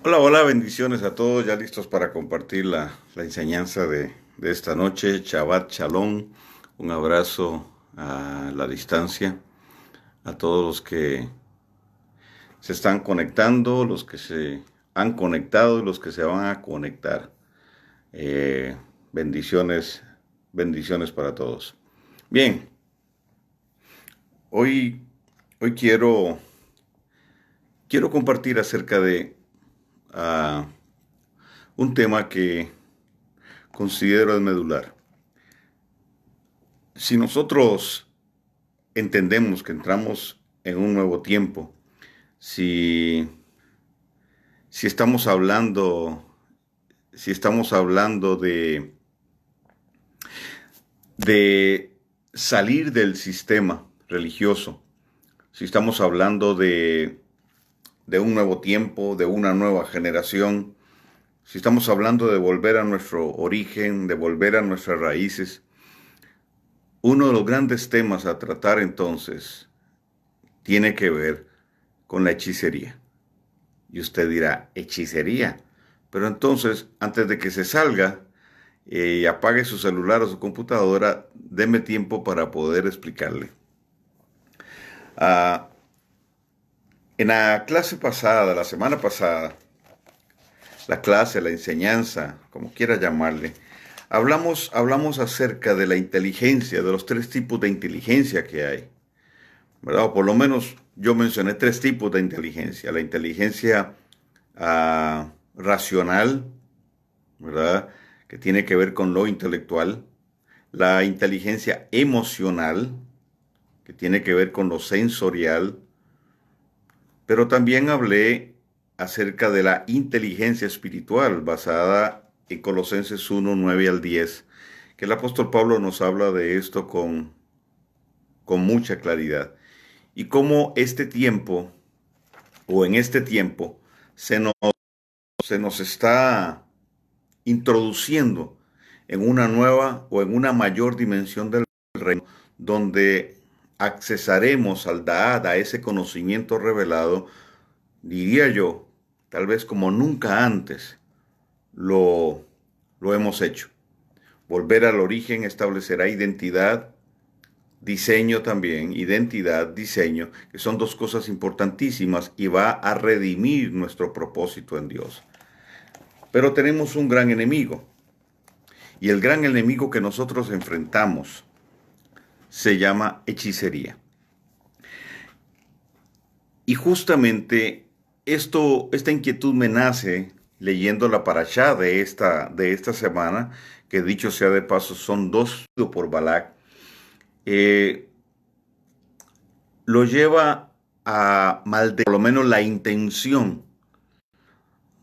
Hola, hola, bendiciones a todos, ya listos para compartir la enseñanza de esta noche. Shabbat Shalom, un abrazo a la distancia a todos los que se están conectando, los que se han conectado y los que se van a conectar. Eh, bendiciones, bendiciones para todos. Bien, hoy, hoy quiero compartir acerca de ah, un tema que considero es medular. Si nosotros entendemos que entramos en un nuevo tiempo, si, si estamos hablando, si estamos hablando de salir del sistema religioso, si estamos hablando de un nuevo tiempo, de una nueva generación, si estamos hablando de volver a nuestro origen, de volver a nuestras raíces, uno de los grandes temas a tratar entonces tiene que ver con la hechicería. Y usted dirá, hechicería. Pero entonces, antes de que se salga y apague su celular o su computadora, deme tiempo para poder explicarle. Ah, en la clase pasada, la semana pasada, la clase, la enseñanza, como quiera llamarle, hablamos acerca de la inteligencia, de los tres tipos de inteligencia que hay, ¿verdad? O por lo menos yo mencioné tres tipos de inteligencia. La inteligencia racional, ¿verdad? Que tiene que ver con lo intelectual. La inteligencia emocional, que tiene que ver con lo sensorial. Pero también hablé acerca de la inteligencia espiritual, basada en Colosenses 1, 9 al 10, que el apóstol Pablo nos habla de esto con mucha claridad. Y cómo este tiempo, o en este tiempo, se nos, se nos está introduciendo en una nueva o en una mayor dimensión del reino, donde accesaremos al Da'at, a ese conocimiento revelado, diría yo, tal vez como nunca antes lo, lo hemos hecho. Volver al origen establecerá identidad, diseño también, identidad, diseño, que son dos cosas importantísimas y va a redimir nuestro propósito en Dios. Pero tenemos un gran enemigo, y el gran enemigo que nosotros enfrentamos se llama hechicería. Y justamente esta inquietud me nace leyendo la parashá de esta semana, que dicho sea de paso son dos por Balac. eh, lo lleva a maldecir, por lo menos la intención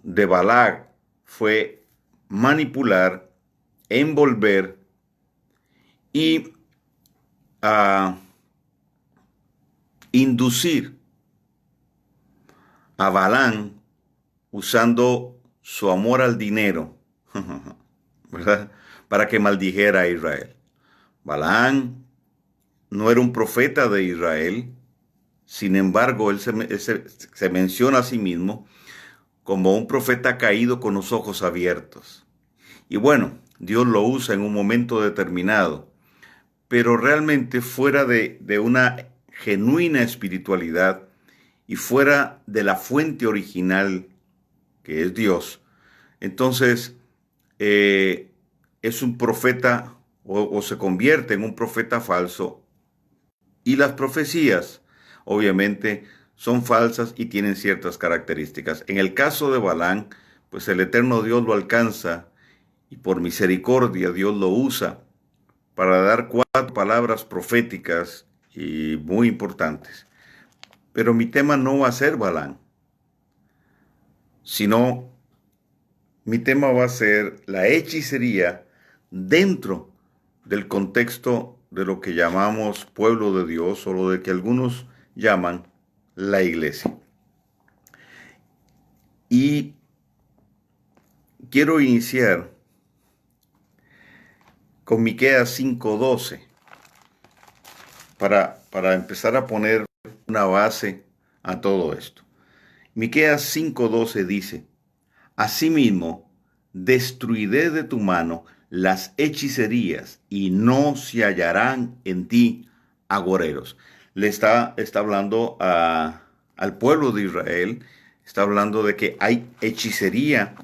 de Balac fue manipular, envolver y a inducir a Balán usando su amor al dinero, ¿verdad? Para que maldijera a Israel. Balaán no era un profeta de Israel, sin embargo, se menciona a sí mismo como un profeta caído con los ojos abiertos. Y bueno, Dios lo usa en un momento determinado, pero realmente fuera de una genuina espiritualidad y fuera de la fuente original que es Dios, entonces eh, es un profeta o se convierte en un profeta falso, y las profecías obviamente son falsas y tienen ciertas características. En el caso de Balán, pues el eterno Dios lo alcanza y por misericordia Dios lo usa para dar cuatro palabras proféticas y muy importantes. Pero mi tema no va a ser Balán, sino mi tema va a ser la hechicería dentro del contexto de lo que llamamos pueblo de Dios o lo de que algunos llaman la iglesia. Y quiero iniciar con Miqueas 5:12 para empezar a poner una base a todo esto. Miqueas 5:12 dice: Asimismo, destruiré de tu mano las hechicerías y no se hallarán en ti agoreros. Está hablando al pueblo de Israel, está hablando de que hay hechicería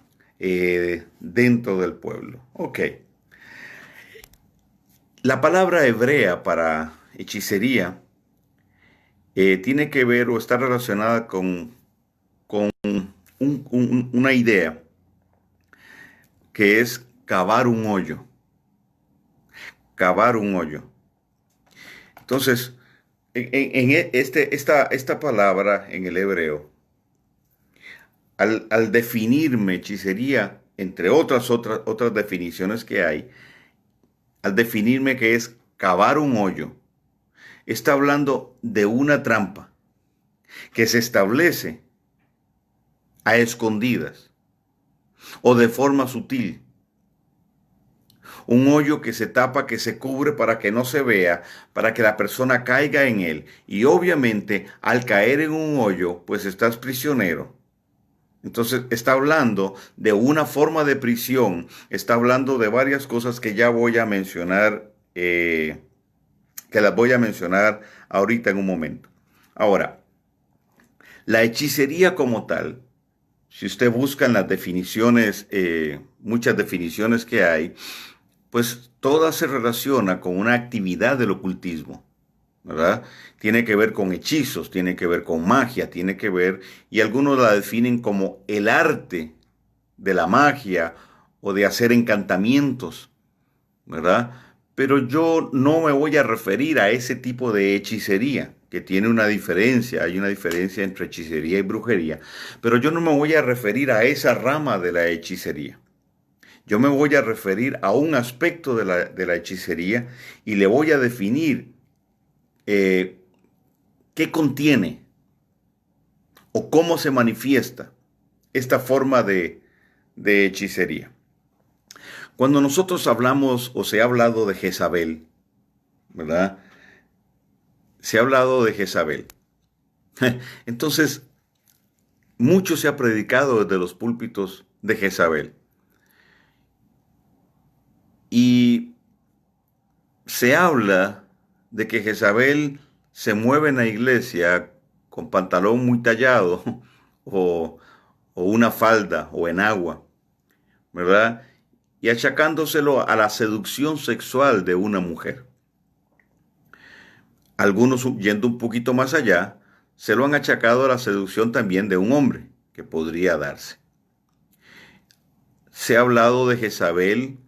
dentro del pueblo. Ok. La palabra hebrea para hechicería tiene que ver o está relacionada con una idea que es cavar un hoyo. Cavar un hoyo. Entonces, esta palabra en el hebreo, al definirme hechicería, entre otras definiciones que hay, al definirme que es cavar un hoyo, está hablando de una trampa que se establece a escondidas o de forma sutil. Un hoyo que se tapa, que se cubre para que no se vea, para que la persona caiga en él. Y obviamente al caer en un hoyo, pues estás prisionero. Entonces está hablando de una forma de prisión, está hablando de varias cosas que ya voy a mencionar, que las voy a mencionar ahorita en un momento. Ahora, la hechicería como tal, si usted busca en las definiciones, muchas definiciones que hay, pues toda se relaciona con una actividad del ocultismo, ¿verdad? Tiene que ver con hechizos, tiene que ver con magia, tiene que ver, y algunos la definen como el arte de la magia o de hacer encantamientos, ¿verdad? Pero yo no me voy a referir a ese tipo de hechicería, que tiene una diferencia, hay una diferencia entre hechicería y brujería, pero yo no me voy a referir a esa rama de la hechicería. Yo me voy a referir a un aspecto de la hechicería y le voy a definir qué contiene o cómo se manifiesta esta forma de hechicería. Cuando nosotros hablamos o se ha hablado de Jezabel, ¿verdad? Se ha hablado de Jezabel. Entonces, mucho se ha predicado desde los púlpitos de Jezabel. Y se habla de que Jezabel se mueve en la iglesia con pantalón muy tallado o, o una falda o en agua, ¿verdad? Y achacándoselo a la seducción sexual de una mujer. Algunos, yendo un poquito más allá, se lo han achacado a la seducción también de un hombre que podría darse. Se ha hablado de Jezabel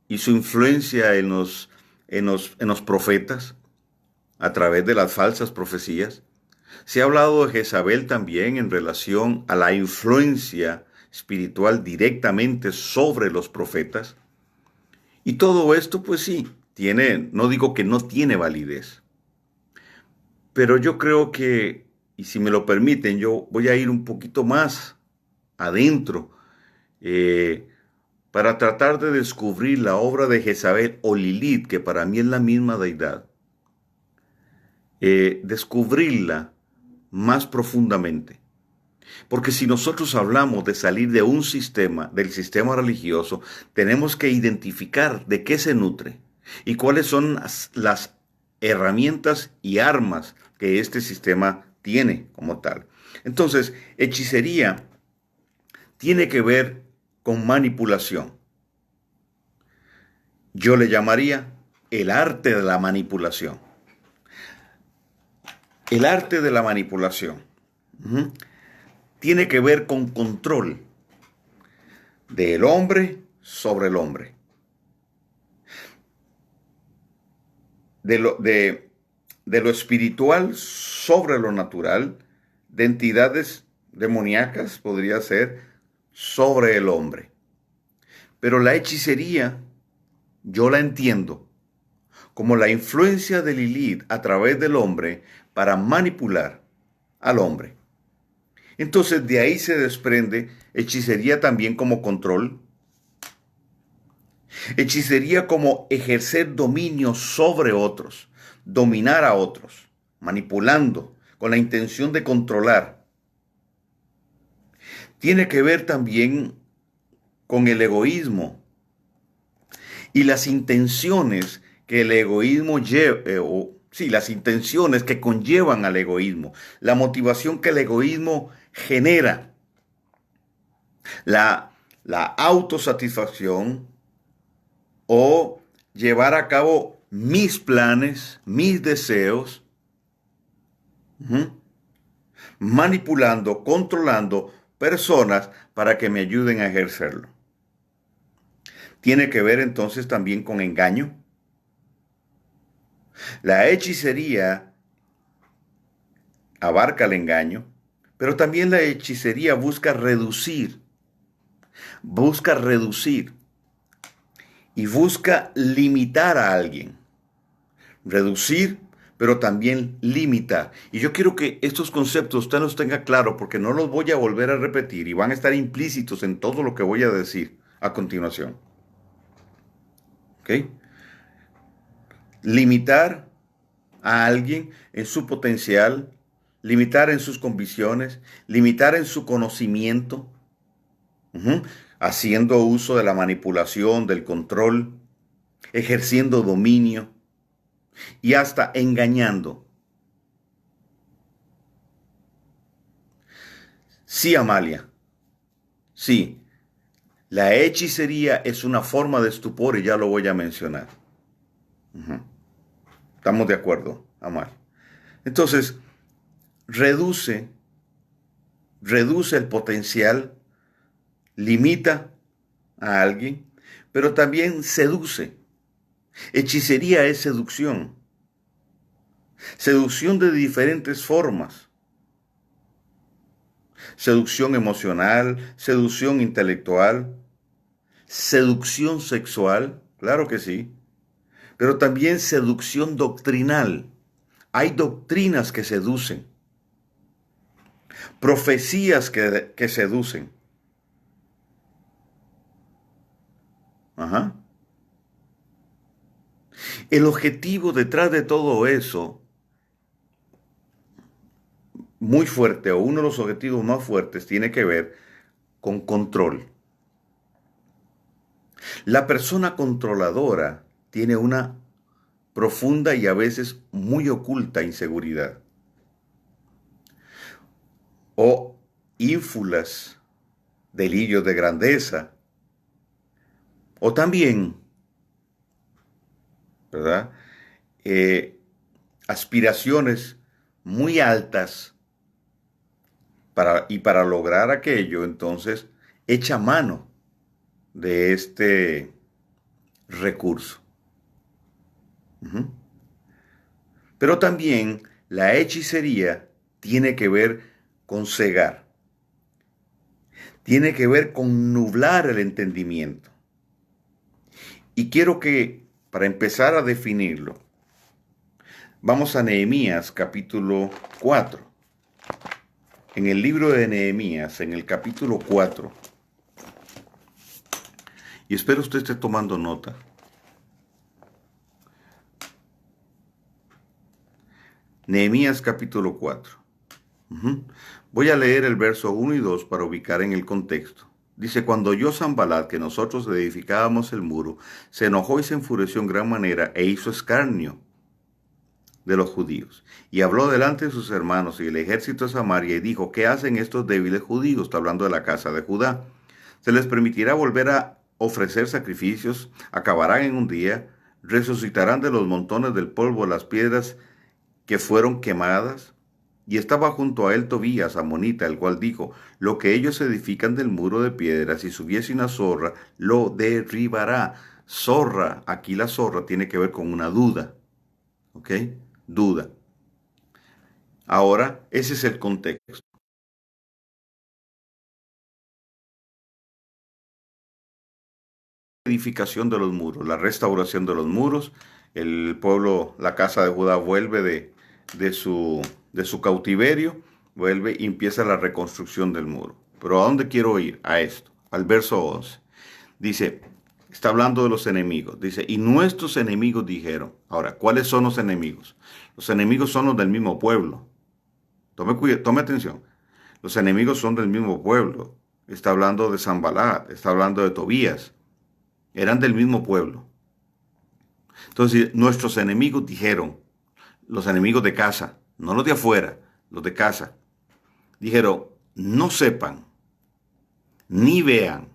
y su influencia en los profetas a través de las falsas profecías. Se ha hablado de Jezabel también en relación a la influencia espiritual directamente sobre los profetas. Y todo esto, pues sí, no digo que no tiene validez, pero yo creo que, y si me lo permiten, yo voy a ir un poquito más adentro eh, para tratar de descubrir la obra de Jezabel o Lilith, que para mí es la misma deidad. Descubrirla más profundamente. Porque si nosotros hablamos de salir de un sistema, del sistema religioso, tenemos que identificar de qué se nutre y cuáles son las herramientas y armas que este sistema tiene como tal. Entonces, hechicería tiene que ver con manipulación. Yo le llamaría el arte de la manipulación. El arte de la manipulación. Tiene que ver con control del hombre sobre el hombre. De lo espiritual sobre lo natural, de entidades demoníacas, podría ser, sobre el hombre. Pero la hechicería, yo la entiendo como la influencia de Lilith a través del hombre para manipular al hombre. Entonces de ahí se desprende hechicería también como control, hechicería como ejercer dominio sobre otros, dominar a otros, manipulando con la intención de controlar. Tiene que ver también con el egoísmo y las intenciones que el egoísmo lleva, las intenciones que conllevan al egoísmo, la motivación que el egoísmo genera, la, la autosatisfacción o llevar a cabo mis planes, mis deseos, ujú, manipulando, controlando personas para que me ayuden a ejercerlo. Tiene que ver entonces también con engaño. La hechicería abarca el engaño, pero también la hechicería busca reducir y busca limitar a alguien. Reducir, pero también limitar. Y yo quiero que estos conceptos usted los tenga claro porque no los voy a volver a repetir y van a estar implícitos en todo lo que voy a decir a continuación. ¿Ok? Limitar a alguien en su potencial, limitar en sus convicciones, limitar en su conocimiento, ujú, haciendo uso de la manipulación, del control, ejerciendo dominio y hasta engañando. Sí, Amalia, sí, la hechicería es una forma de estupor y ya lo voy a mencionar. Ujú. Estamos de acuerdo, Amalia. Entonces, reduce, reduce el potencial, limita a alguien, pero también seduce. Hechicería es seducción. Seducción de diferentes formas. Seducción emocional, seducción intelectual, seducción sexual, claro que sí, pero también seducción doctrinal. Hay doctrinas que seducen, profecías que seducen. Ajá. El objetivo detrás de todo eso, muy fuerte, o uno de los objetivos más fuertes, tiene que ver con control. La persona controladora tiene una profunda y a veces muy oculta inseguridad o ínfulas, delirios de grandeza o también, ¿verdad? Eh, aspiraciones muy altas para lograr aquello, entonces echa mano de este recurso. Ujú. Pero también la hechicería tiene que ver con cegar, tiene que ver con nublar el entendimiento. Y quiero que, para empezar a definirlo, vamos a Nehemías capítulo 4. En el libro de Nehemías, en el capítulo 4, y espero usted esté tomando nota. Nehemías capítulo 4. Ujú. Voy a leer el verso 1 y 2 para ubicar en el contexto. Dice, cuando oyó Sanballat que nosotros edificábamos el muro, se enojó y se enfureció en gran manera e hizo escarnio de los judíos. Y habló delante de sus hermanos y el ejército de Samaria y dijo, ¿qué hacen estos débiles judíos? Está hablando de la casa de Judá. ¿Se les permitirá volver a ofrecer sacrificios? ¿Acabarán en un día? ¿Resucitarán de los montones del polvo las piedras que fueron quemadas? Y estaba junto a él Tobías, amonita, el cual dijo, lo que ellos edifican del muro de piedras, si subiese una zorra, lo derribará. Zorra, aquí la zorra tiene que ver con una duda, ¿ok? Duda. Ahora, ese es el contexto. Edificación de los muros, la restauración de los muros, el pueblo, la casa de Judá vuelve de su, de su cautiverio, vuelve y empieza la reconstrucción del muro. Pero ¿a dónde quiero ir? A esto, al verso 11. Dice, está hablando de los enemigos. Dice, y nuestros enemigos dijeron. Ahora, ¿cuáles son los enemigos? Los enemigos son los del mismo pueblo. Tome atención. Los enemigos son del mismo pueblo. está hablando de Sanbalat, está hablando de Tobías. Eran del mismo pueblo. Entonces, nuestros enemigos dijeron, los enemigos de casa, no los de afuera, los de casa, dijeron, no sepan, ni vean,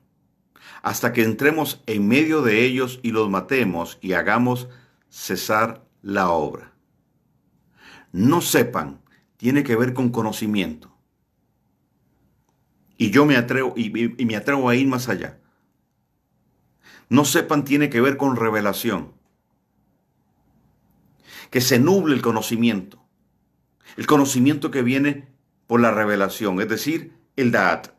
hasta que entremos en medio de ellos y los matemos y hagamos cesar la obra. No sepan, tiene que ver con conocimiento. Y yo me atrevo, y me atrevo a ir más allá. No sepan tiene que ver con revelación. Que se nuble el conocimiento. El conocimiento que viene por la revelación, es decir, el Da'at.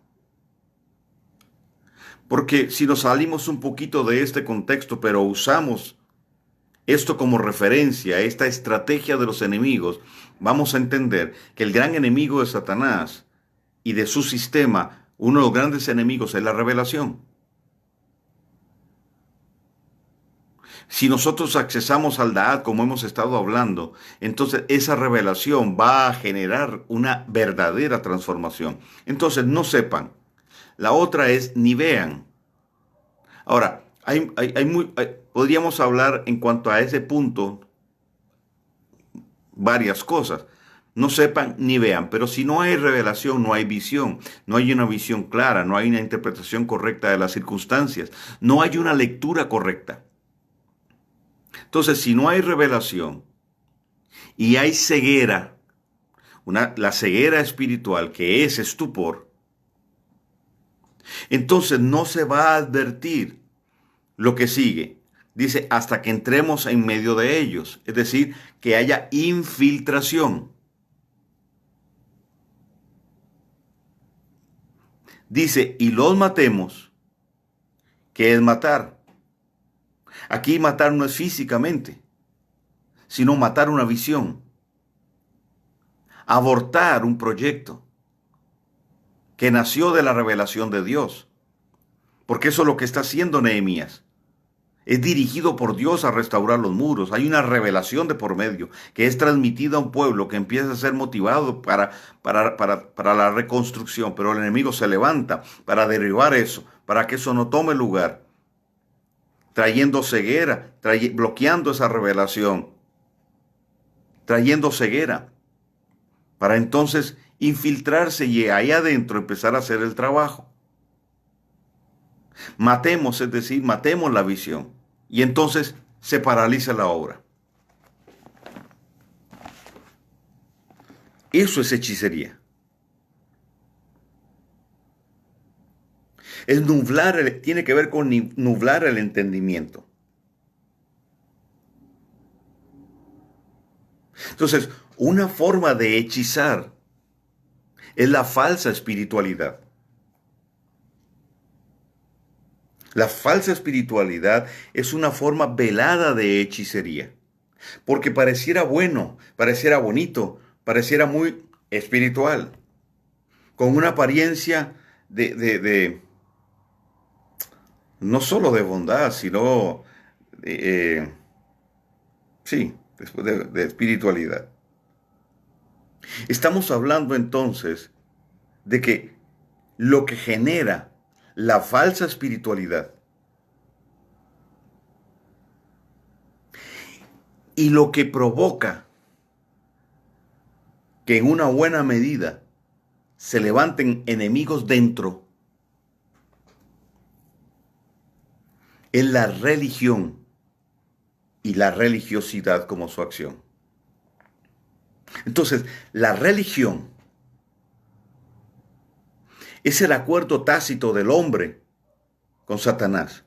Porque si nos salimos un poquito de este contexto, pero usamos esto como referencia, esta estrategia de los enemigos, vamos a entender que el gran enemigo de Satanás y de su sistema, uno de los grandes enemigos es la revelación. Si nosotros accesamos al Da'at, como hemos estado hablando, entonces esa revelación va a generar una verdadera transformación. Entonces no sepan. La otra es ni vean. Ahora, podríamos hablar en cuanto a ese punto varias cosas. No sepan ni vean, pero si no hay revelación, no hay visión, no hay una visión clara, no hay una interpretación correcta de las circunstancias, no hay una lectura correcta. Entonces, si no hay revelación y hay ceguera, la ceguera espiritual que es estupor, entonces no se va a advertir lo que sigue. Dice, hasta que entremos en medio de ellos, es decir, que haya infiltración. Dice, y los matemos, que es matar. Aquí matar no es físicamente, sino matar una visión. Abortar un proyecto que nació de la revelación de Dios. Porque eso es lo que está haciendo Nehemías. Es dirigido por Dios a restaurar los muros. Hay una revelación de por medio que es transmitida a un pueblo que empieza a ser motivado para la reconstrucción. Pero el enemigo se levanta para derribar eso, para que eso no tome lugar. Trayendo ceguera, bloqueando esa revelación. Trayendo ceguera. Para entonces infiltrarse y ahí adentro empezar a hacer el trabajo. Matemos, es decir, matemos la visión. Y entonces se paraliza la obra. Eso es hechicería. Es nublar, tiene que ver con nublar el entendimiento. Entonces, una forma de hechizar es la falsa espiritualidad. La falsa espiritualidad es una forma velada de hechicería. Porque pareciera bueno, pareciera bonito, pareciera muy espiritual. Con una apariencia no solo de bondad, sino, sí, de espiritualidad. Estamos hablando entonces de que lo que genera la falsa espiritualidad y lo que provoca que en una buena medida se levanten enemigos dentro es la religión y la religiosidad como su acción. Entonces, la religión es el acuerdo tácito del hombre con Satanás.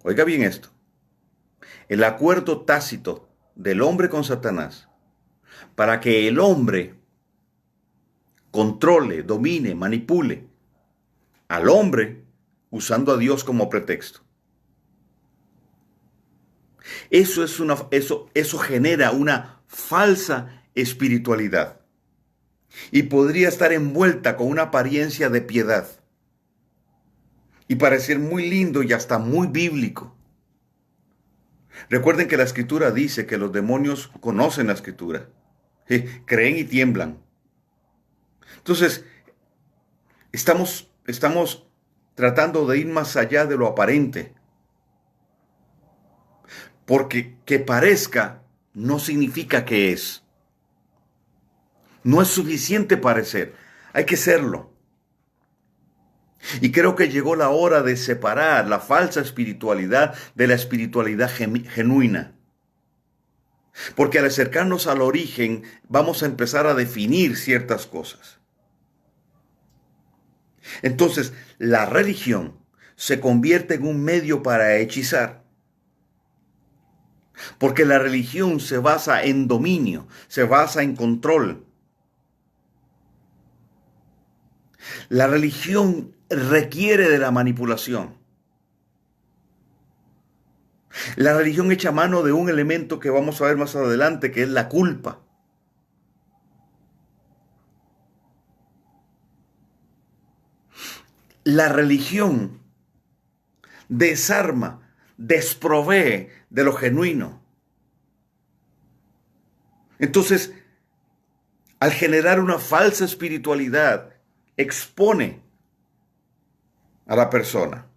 Oiga bien esto. El acuerdo tácito del hombre con Satanás para que el hombre controle, domine, manipule al hombre usando a Dios como pretexto. Eso genera una falsa espiritualidad. Y podría estar envuelta con una apariencia de piedad. Y parecer muy lindo y hasta muy bíblico. Recuerden que la Escritura dice que los demonios conocen la Escritura. Creen y tiemblan. Entonces, estamos tratando de ir más allá de lo aparente, porque que parezca no significa que es. No es suficiente parecer, hay que serlo. Y creo que llegó la hora de separar la falsa espiritualidad de la espiritualidad genuina. Porque al acercarnos al origen vamos a empezar a definir ciertas cosas. Entonces, la religión se convierte en un medio para hechizar. Porque la religión se basa en dominio, se basa en control. La religión requiere de la manipulación. La religión echa mano de un elemento que vamos a ver más adelante, que es la culpa. La religión desarma, desprovee de lo genuino. Entonces, al generar una falsa espiritualidad, expone a la persona,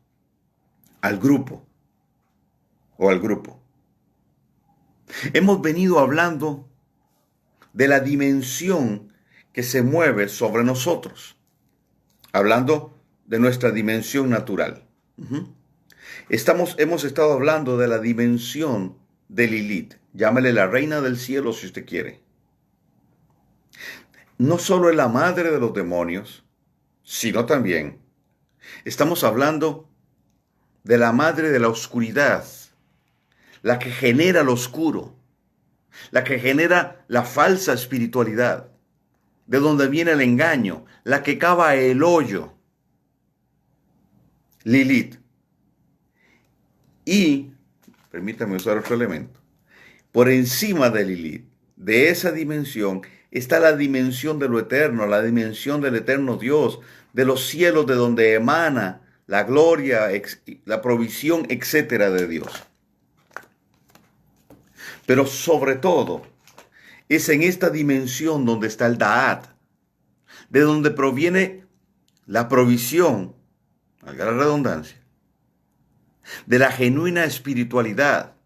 al grupo o al grupo. Hemos venido hablando de la dimensión que se mueve sobre nosotros, hablando de nuestra dimensión natural. Hemos estado hablando de la dimensión de Lilith, llámale la reina del cielo si usted quiere. No solo es la madre de los demonios, sino también estamos hablando de la madre de la oscuridad, la que genera lo oscuro, la que genera la falsa espiritualidad, de donde viene el engaño, la que cava el hoyo, Lilith. Y, permítame usar otro elemento, por encima de Lilith, de esa dimensión, está la dimensión de lo eterno, la dimensión del eterno Dios, de los cielos de donde emana la gloria, la provisión, etcétera, de Dios. Pero sobre todo, es en esta dimensión donde está el Da'at, de donde proviene la provisión, valga la redundancia, de la genuina espiritualidad,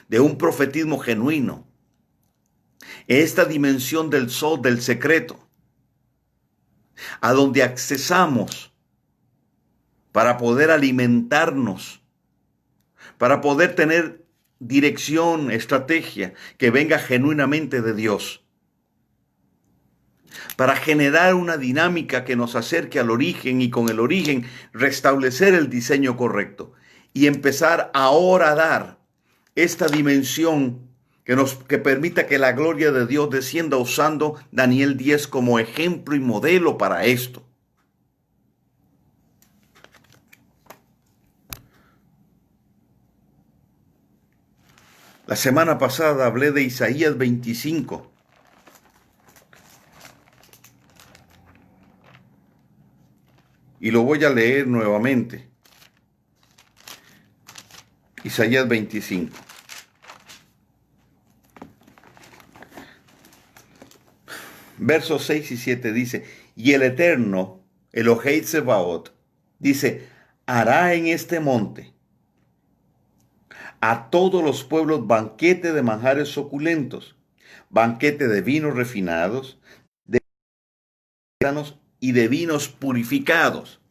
de un profetismo genuino. Esta dimensión del sol, del secreto, a donde accesamos para poder alimentarnos, para poder tener dirección, estrategia que venga genuinamente de Dios, para generar una dinámica que nos acerque al origen y con el origen restablecer el diseño correcto y empezar ahora a dar esta dimensión que permita que la gloria de Dios descienda, usando Daniel 10 como ejemplo y modelo para esto. La semana pasada hablé de Isaías 25. Y lo voy a leer nuevamente. Isaías 25. Versos 6 y 7 dice: y el Eterno, Elohei Tsebaot, dice: hará en este monte a todos los pueblos banquete de manjares suculentos, banquete de vinos refinados, de granos y de vinos purificados.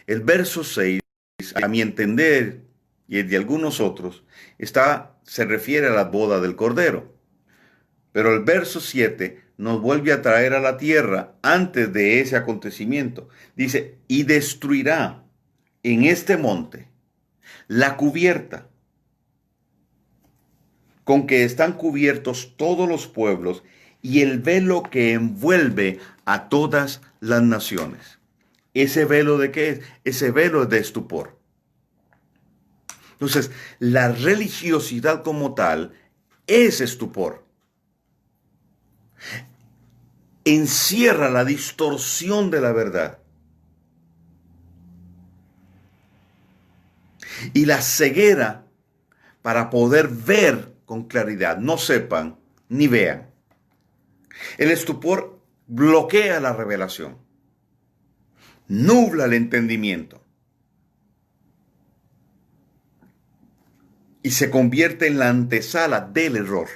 El verso 6, a mi entender y el de algunos otros, se refiere a la boda del Cordero. Pero el verso 7 nos vuelve a traer a la tierra antes de ese acontecimiento. Dice: y destruirá en este monte la cubierta con que están cubiertos todos los pueblos y el velo que envuelve a todas las naciones. ¿Ese velo de qué es? Ese velo es de estupor. Entonces, la religiosidad como tal es estupor. Encierra la distorsión de la verdad y la ceguera para poder ver con claridad. No sepan ni vean. El estupor bloquea la revelación, nubla el entendimiento y se convierte en la antesala del error.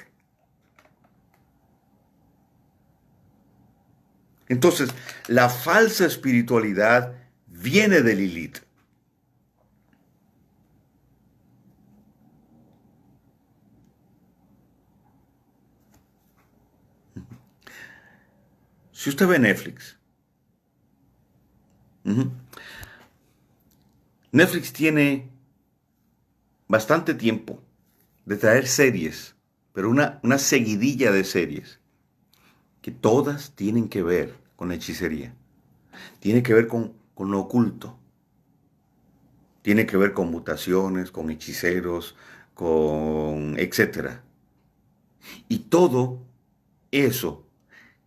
Entonces, la falsa espiritualidad viene de Lilith. Si usted ve Netflix, Netflix tiene bastante tiempo de traer series, pero una seguidilla de series, que todas tienen que ver con la hechicería, tiene que ver con lo oculto, tiene que ver con mutaciones, con hechiceros, con etcétera. Y todo eso,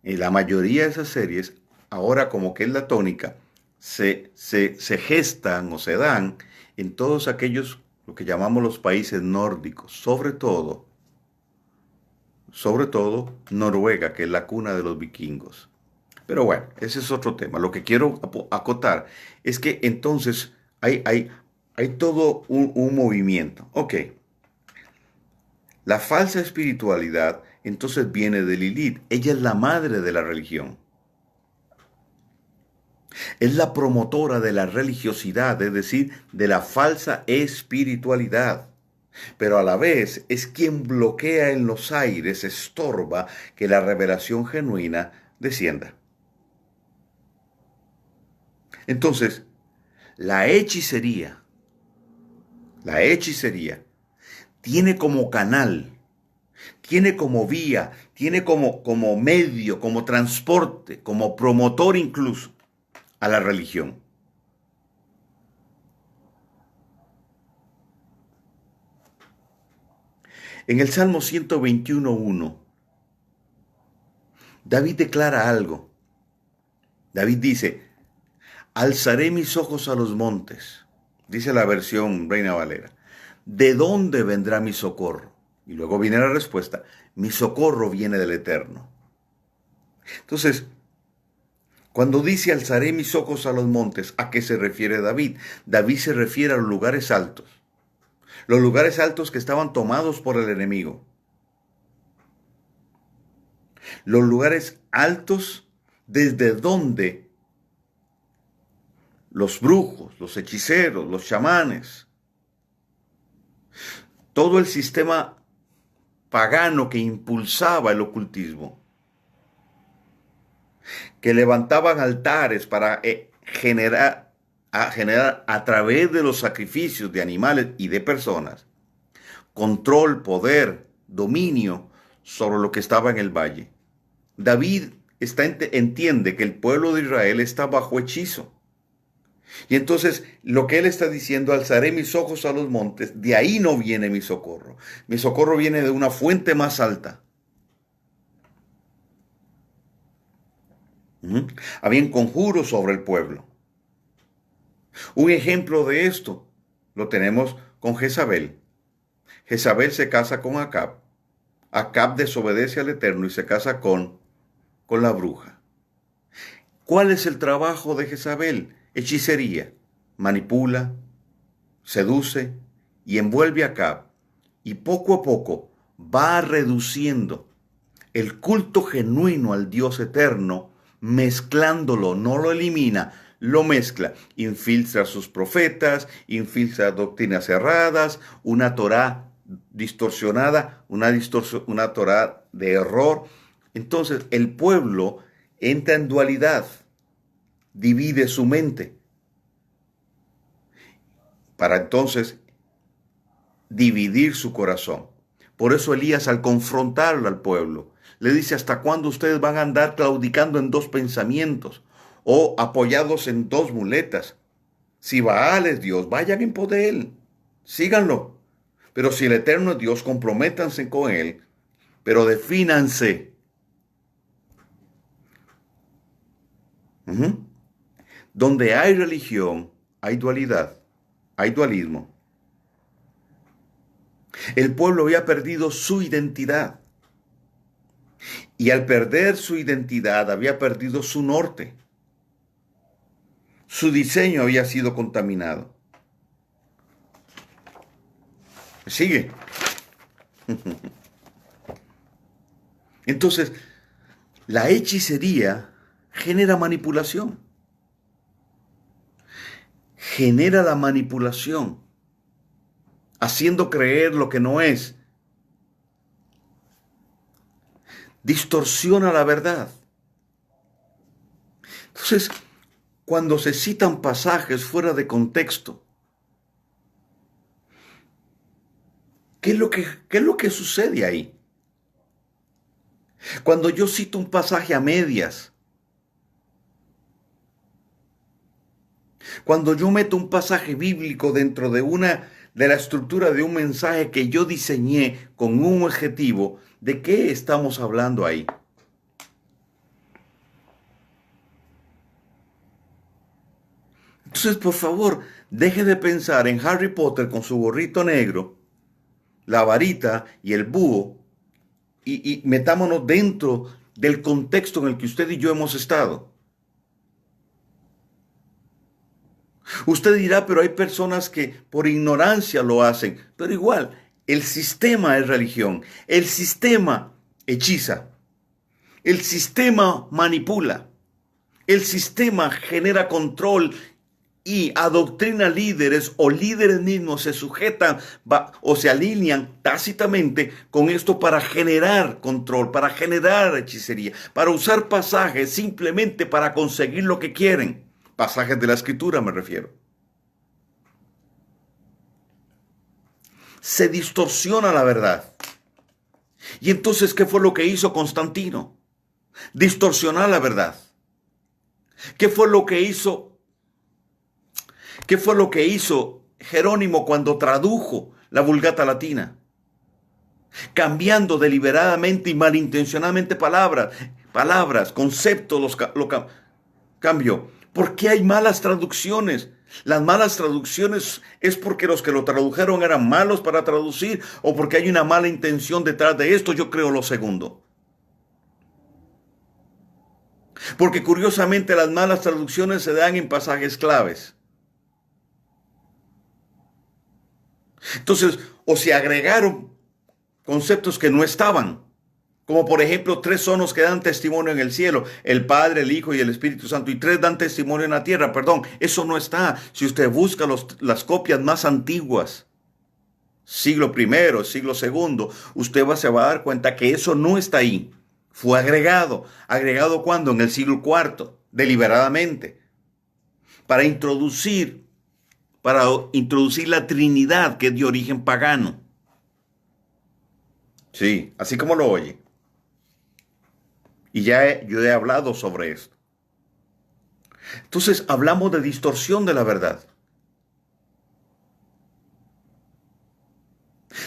en la mayoría de esas series, ahora como que es la tónica, se gestan o se dan en todos aquellos, lo que llamamos los países nórdicos, sobre todo Noruega, que es la cuna de los vikingos. Pero bueno, ese es otro tema. Lo que quiero acotar es que entonces hay todo un movimiento. Ok, la falsa espiritualidad entonces viene de Lilith. Ella es la madre de la religión. Es la promotora de la religiosidad, es decir, de la falsa espiritualidad. Pero a la vez es quien bloquea en los aires, estorba que la revelación genuina descienda. Entonces, la hechicería, la hechicería tiene como canal, tiene como vía, tiene como medio, como transporte, como promotor incluso a la religión. En el Salmo 121.1, David declara algo. David dice, alzaré mis ojos a los montes, dice la versión Reina Valera. ¿De dónde vendrá mi socorro? Y luego viene la respuesta, mi socorro viene del Eterno. Entonces, cuando dice alzaré mis ojos a los montes, ¿a qué se refiere David? David se refiere a los lugares altos que estaban tomados por el enemigo. Los lugares altos desde donde los brujos, los hechiceros, los chamanes, todo el sistema pagano que impulsaba el ocultismo, que levantaban altares para generar a través de los sacrificios de animales y de personas, control, poder, dominio sobre lo que estaba en el valle. David entiende que el pueblo de Israel está bajo hechizo. Y entonces lo que él está diciendo, alzaré mis ojos a los montes, de ahí no viene mi socorro. Mi socorro viene de una fuente más alta. Habían conjuros sobre el pueblo. Un ejemplo de esto lo tenemos con Jezabel. Jezabel se casa con Acab. Acab desobedece al Eterno y se casa con la bruja. ¿Cuál es el trabajo de Jezabel? Hechicería. Manipula, seduce y envuelve a Acab. Y poco a poco va reduciendo el culto genuino al Dios eterno, mezclándolo, no lo elimina, lo mezcla, infiltra a sus profetas, infiltra doctrinas erradas, una Torá distorsionada, una Torá de error. Entonces el pueblo entra en dualidad, divide su mente, para entonces dividir su corazón. Por eso Elías, al confrontarlo al pueblo, le dice, ¿hasta cuándo ustedes van a andar claudicando en dos pensamientos o apoyados en dos muletas? Si Baal es Dios, vayan en pos de él, síganlo. Pero si el Eterno es Dios, comprométanse con él, pero defínanse. Donde hay religión, hay dualidad, hay dualismo. El pueblo había perdido su identidad. Y al perder su identidad había perdido su norte. Su diseño había sido contaminado. Sigue. Entonces, la hechicería genera manipulación. Genera la manipulación, haciendo creer lo que no es. Distorsiona la verdad. Entonces, cuando se citan pasajes fuera de contexto, ¿qué es lo que sucede ahí? Cuando yo cito un pasaje a medias, cuando yo meto un pasaje bíblico dentro de la estructura de un mensaje que yo diseñé con un objetivo, ¿de qué estamos hablando ahí? Entonces, por favor, deje de pensar en Harry Potter con su gorrito negro, la varita y el búho, y metámonos dentro del contexto en el que usted y yo hemos estado. Usted dirá, pero hay personas que por ignorancia lo hacen, pero igual, el sistema es religión, el sistema hechiza, el sistema manipula, el sistema genera control y adoctrina líderes o líderes mismos se sujetan o se alinean tácitamente con esto para generar control, para generar hechicería, para usar pasajes simplemente para conseguir lo que quieren. Pasajes de la escritura me refiero. Se distorsiona la verdad. Y entonces, ¿qué fue lo que hizo Constantino? Distorsionar la verdad. ¿Qué fue lo que hizo ¿Qué fue lo que hizo Jerónimo cuando tradujo la Vulgata Latina? Cambiando deliberadamente y malintencionadamente palabras, conceptos, cambió. ¿Por qué hay malas traducciones? Las malas traducciones es porque los que lo tradujeron eran malos para traducir o porque hay una mala intención detrás de esto. Yo creo lo segundo. Porque curiosamente las malas traducciones se dan en pasajes claves. Entonces, o se agregaron conceptos que no estaban, como por ejemplo 3 son los que dan testimonio en el cielo, el Padre, el Hijo y el Espíritu Santo, y 3 dan testimonio en la tierra, perdón, eso no está. Si usted busca las copias más antiguas, siglo primero, siglo segundo, se va a dar cuenta que eso no está ahí. Fue agregado. ¿Agregado cuándo? En el siglo IV, deliberadamente, para introducir la Trinidad, que es de origen pagano. Sí, así como lo oye. Y yo he hablado sobre esto. Entonces hablamos de distorsión de la verdad.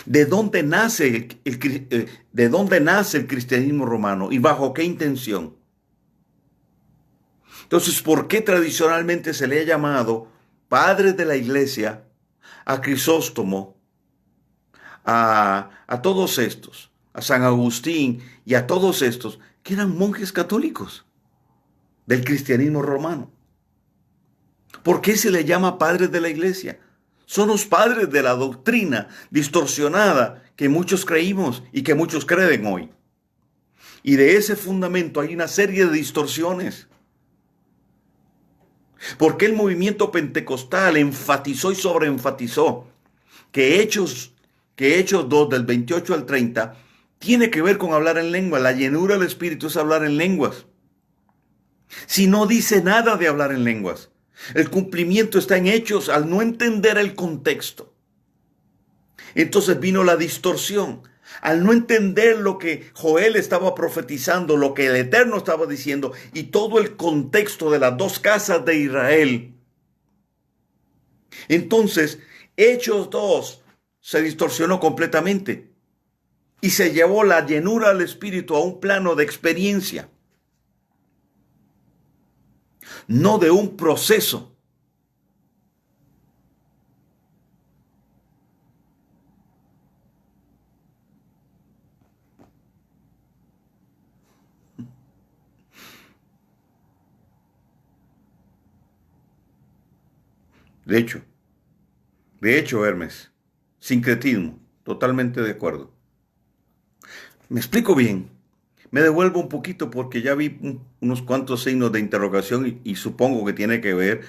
¿De dónde nace de dónde nace el cristianismo romano y bajo qué intención? Entonces, ¿por qué tradicionalmente se le ha llamado padre de la iglesia a Crisóstomo, a todos estos, a San Agustín y a todos estos que eran monjes católicos del cristianismo romano? ¿Por qué se le llama padres de la iglesia? Son los padres de la doctrina distorsionada que muchos creímos y que muchos creen hoy. Y de ese fundamento hay una serie de distorsiones. ¿Por qué el movimiento pentecostal enfatizó y sobreenfatizó que Hechos 2 del 28 al 30 tiene que ver con hablar en lengua? La llenura del Espíritu es hablar en lenguas. Si no dice nada de hablar en lenguas, el cumplimiento está en Hechos al no entender el contexto. Entonces vino la distorsión. Al no entender lo que Joel estaba profetizando, lo que el Eterno estaba diciendo y todo el contexto de las 2 casas de Israel. Entonces, Hechos 2 se distorsionó completamente y se llevó la llenura del Espíritu a un plano de experiencia, no de un proceso. De hecho, Hermes, sincretismo, totalmente de acuerdo. ¿Me explico bien? Me devuelvo un poquito porque ya vi unos cuantos signos de interrogación y supongo que tiene que ver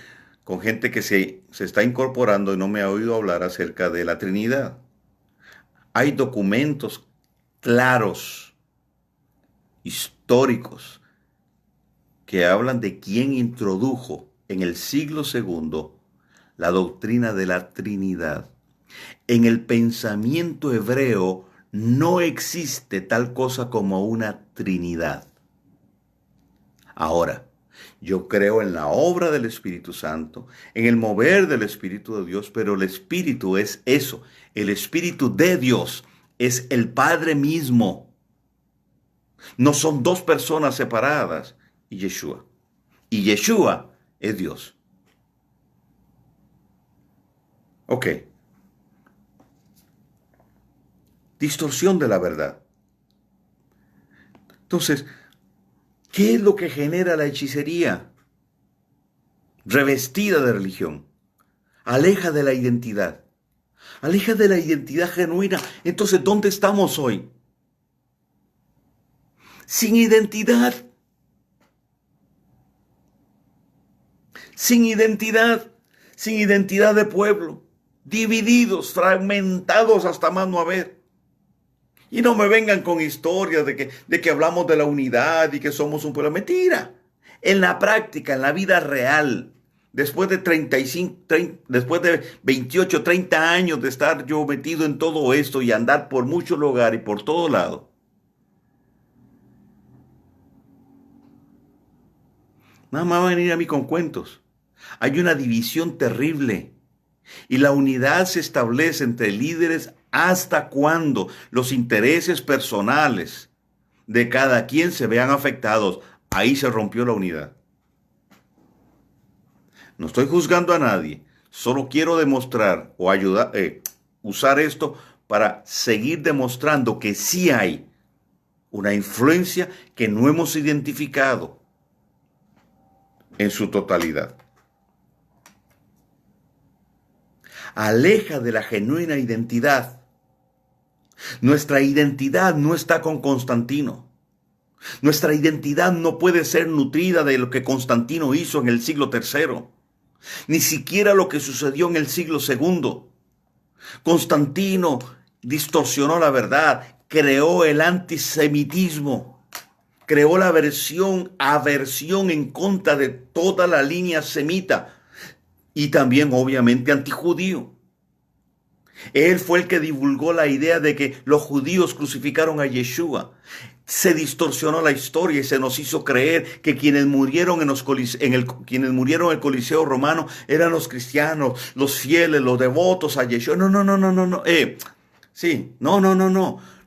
con gente que se está incorporando y no me ha oído hablar acerca de la Trinidad. Hay documentos claros, históricos, que hablan de quién introdujo en el siglo segundo la doctrina de la Trinidad. En el pensamiento hebreo no existe tal cosa como una Trinidad. Ahora, yo creo en la obra del Espíritu Santo, en el mover del Espíritu de Dios, pero el Espíritu es eso. El Espíritu de Dios es el Padre mismo. No son dos personas separadas y Yeshua. Y Yeshua es Dios. Ok. Distorsión de la verdad. Entonces, ¿qué es lo que genera la hechicería? Revestida de religión. Aleja de la identidad. Aleja de la identidad genuina. Entonces, ¿dónde estamos hoy? Sin identidad. Sin identidad. Sin identidad de pueblo. Divididos, fragmentados hasta más no haber. Y no me vengan con historias de que hablamos de la unidad y que somos un pueblo. Mentira. En la práctica, en la vida real, después de 28, 30 años de estar yo metido en todo esto y andar por muchos lugares y por todo lado, nada más va a venir a mí con cuentos. Hay una división terrible. Y la unidad se establece entre líderes hasta cuando los intereses personales de cada quien se vean afectados. Ahí se rompió la unidad. No estoy juzgando a nadie, solo quiero demostrar o ayudar, usar esto para seguir demostrando que sí hay una influencia que no hemos identificado en su totalidad. Aleja de la genuina identidad. Nuestra identidad no está con Constantino. Nuestra identidad no puede ser nutrida de lo que Constantino hizo en el siglo III, ni siquiera lo que sucedió en el siglo II. Constantino distorsionó la verdad, creó el antisemitismo, creó la aversión en contra de toda la línea semita y también obviamente antijudío. Él fue el que divulgó la idea de que los judíos crucificaron a Yeshua. Se distorsionó la historia y se nos hizo creer que quienes murieron en el Coliseo romano eran los cristianos, los fieles, los devotos a Yeshua. No.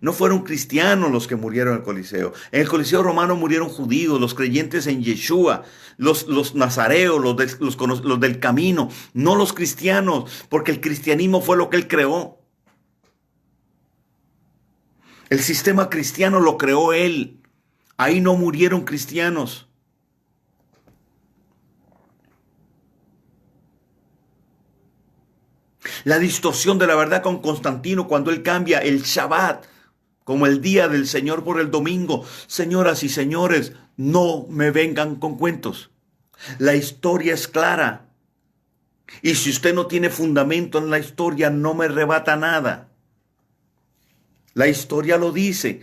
No fueron cristianos los que murieron en el Coliseo. En el Coliseo romano murieron judíos, los creyentes en Yeshua, los nazareos, los del camino, no los cristianos, porque el cristianismo fue lo que él creó. El sistema cristiano lo creó él. Ahí no murieron cristianos. La distorsión de la verdad con Constantino cuando él cambia el Shabbat como el día del Señor por el domingo. Señoras y señores, no me vengan con cuentos. La historia es clara. Y si usted no tiene fundamento en la historia, no me rebata nada. La historia lo dice.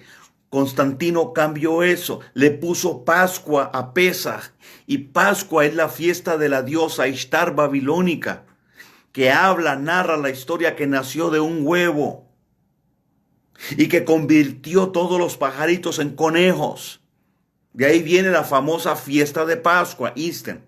Constantino cambió eso, le puso Pascua a Pesaj. Y Pascua es la fiesta de la diosa Ishtar babilónica, que narra la historia que nació de un huevo y que convirtió todos los pajaritos en conejos. De ahí viene la famosa fiesta de Pascua, Easter.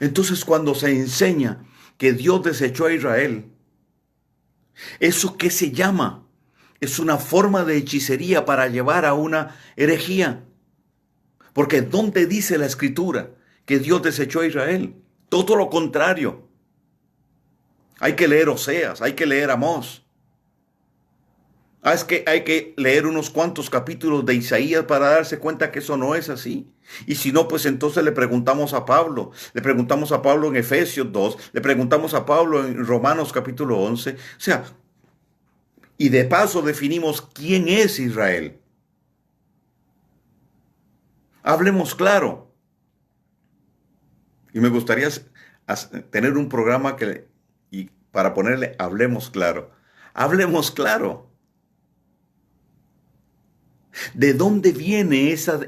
Entonces, cuando se enseña que Dios desechó a Israel, ¿eso qué se llama? Es una forma de hechicería para llevar a una herejía. Porque ¿dónde dice la Escritura que Dios desechó a Israel? Todo lo contrario. Hay que leer Oseas, hay que leer Amós. Es que hay que leer unos cuantos capítulos de Isaías para darse cuenta que eso no es así. Y si no, pues entonces le preguntamos a Pablo en Efesios 2, le preguntamos a Pablo en Romanos capítulo 11. O sea, y de paso definimos quién es Israel. Hablemos claro. Y me gustaría tener un programa y para ponerle Hablemos claro. Hablemos claro. ¿De dónde viene este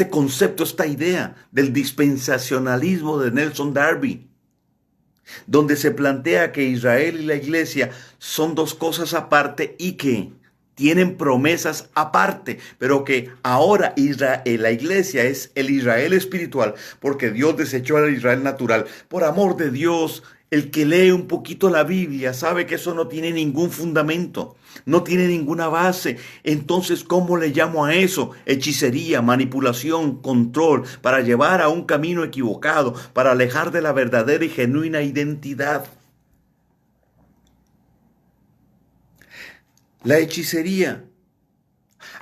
concepto, esta idea del dispensacionalismo de Nelson Darby? Donde se plantea que Israel y la iglesia son dos cosas aparte y que tienen promesas aparte, pero que ahora Israel, la iglesia es el Israel espiritual, porque Dios desechó al Israel natural. Por amor de Dios, el que lee un poquito la Biblia sabe que eso no tiene ningún fundamento, no tiene ninguna base. Entonces, ¿cómo le llamo a eso? Hechicería, manipulación, control, para llevar a un camino equivocado, para alejar de la verdadera y genuina identidad. La hechicería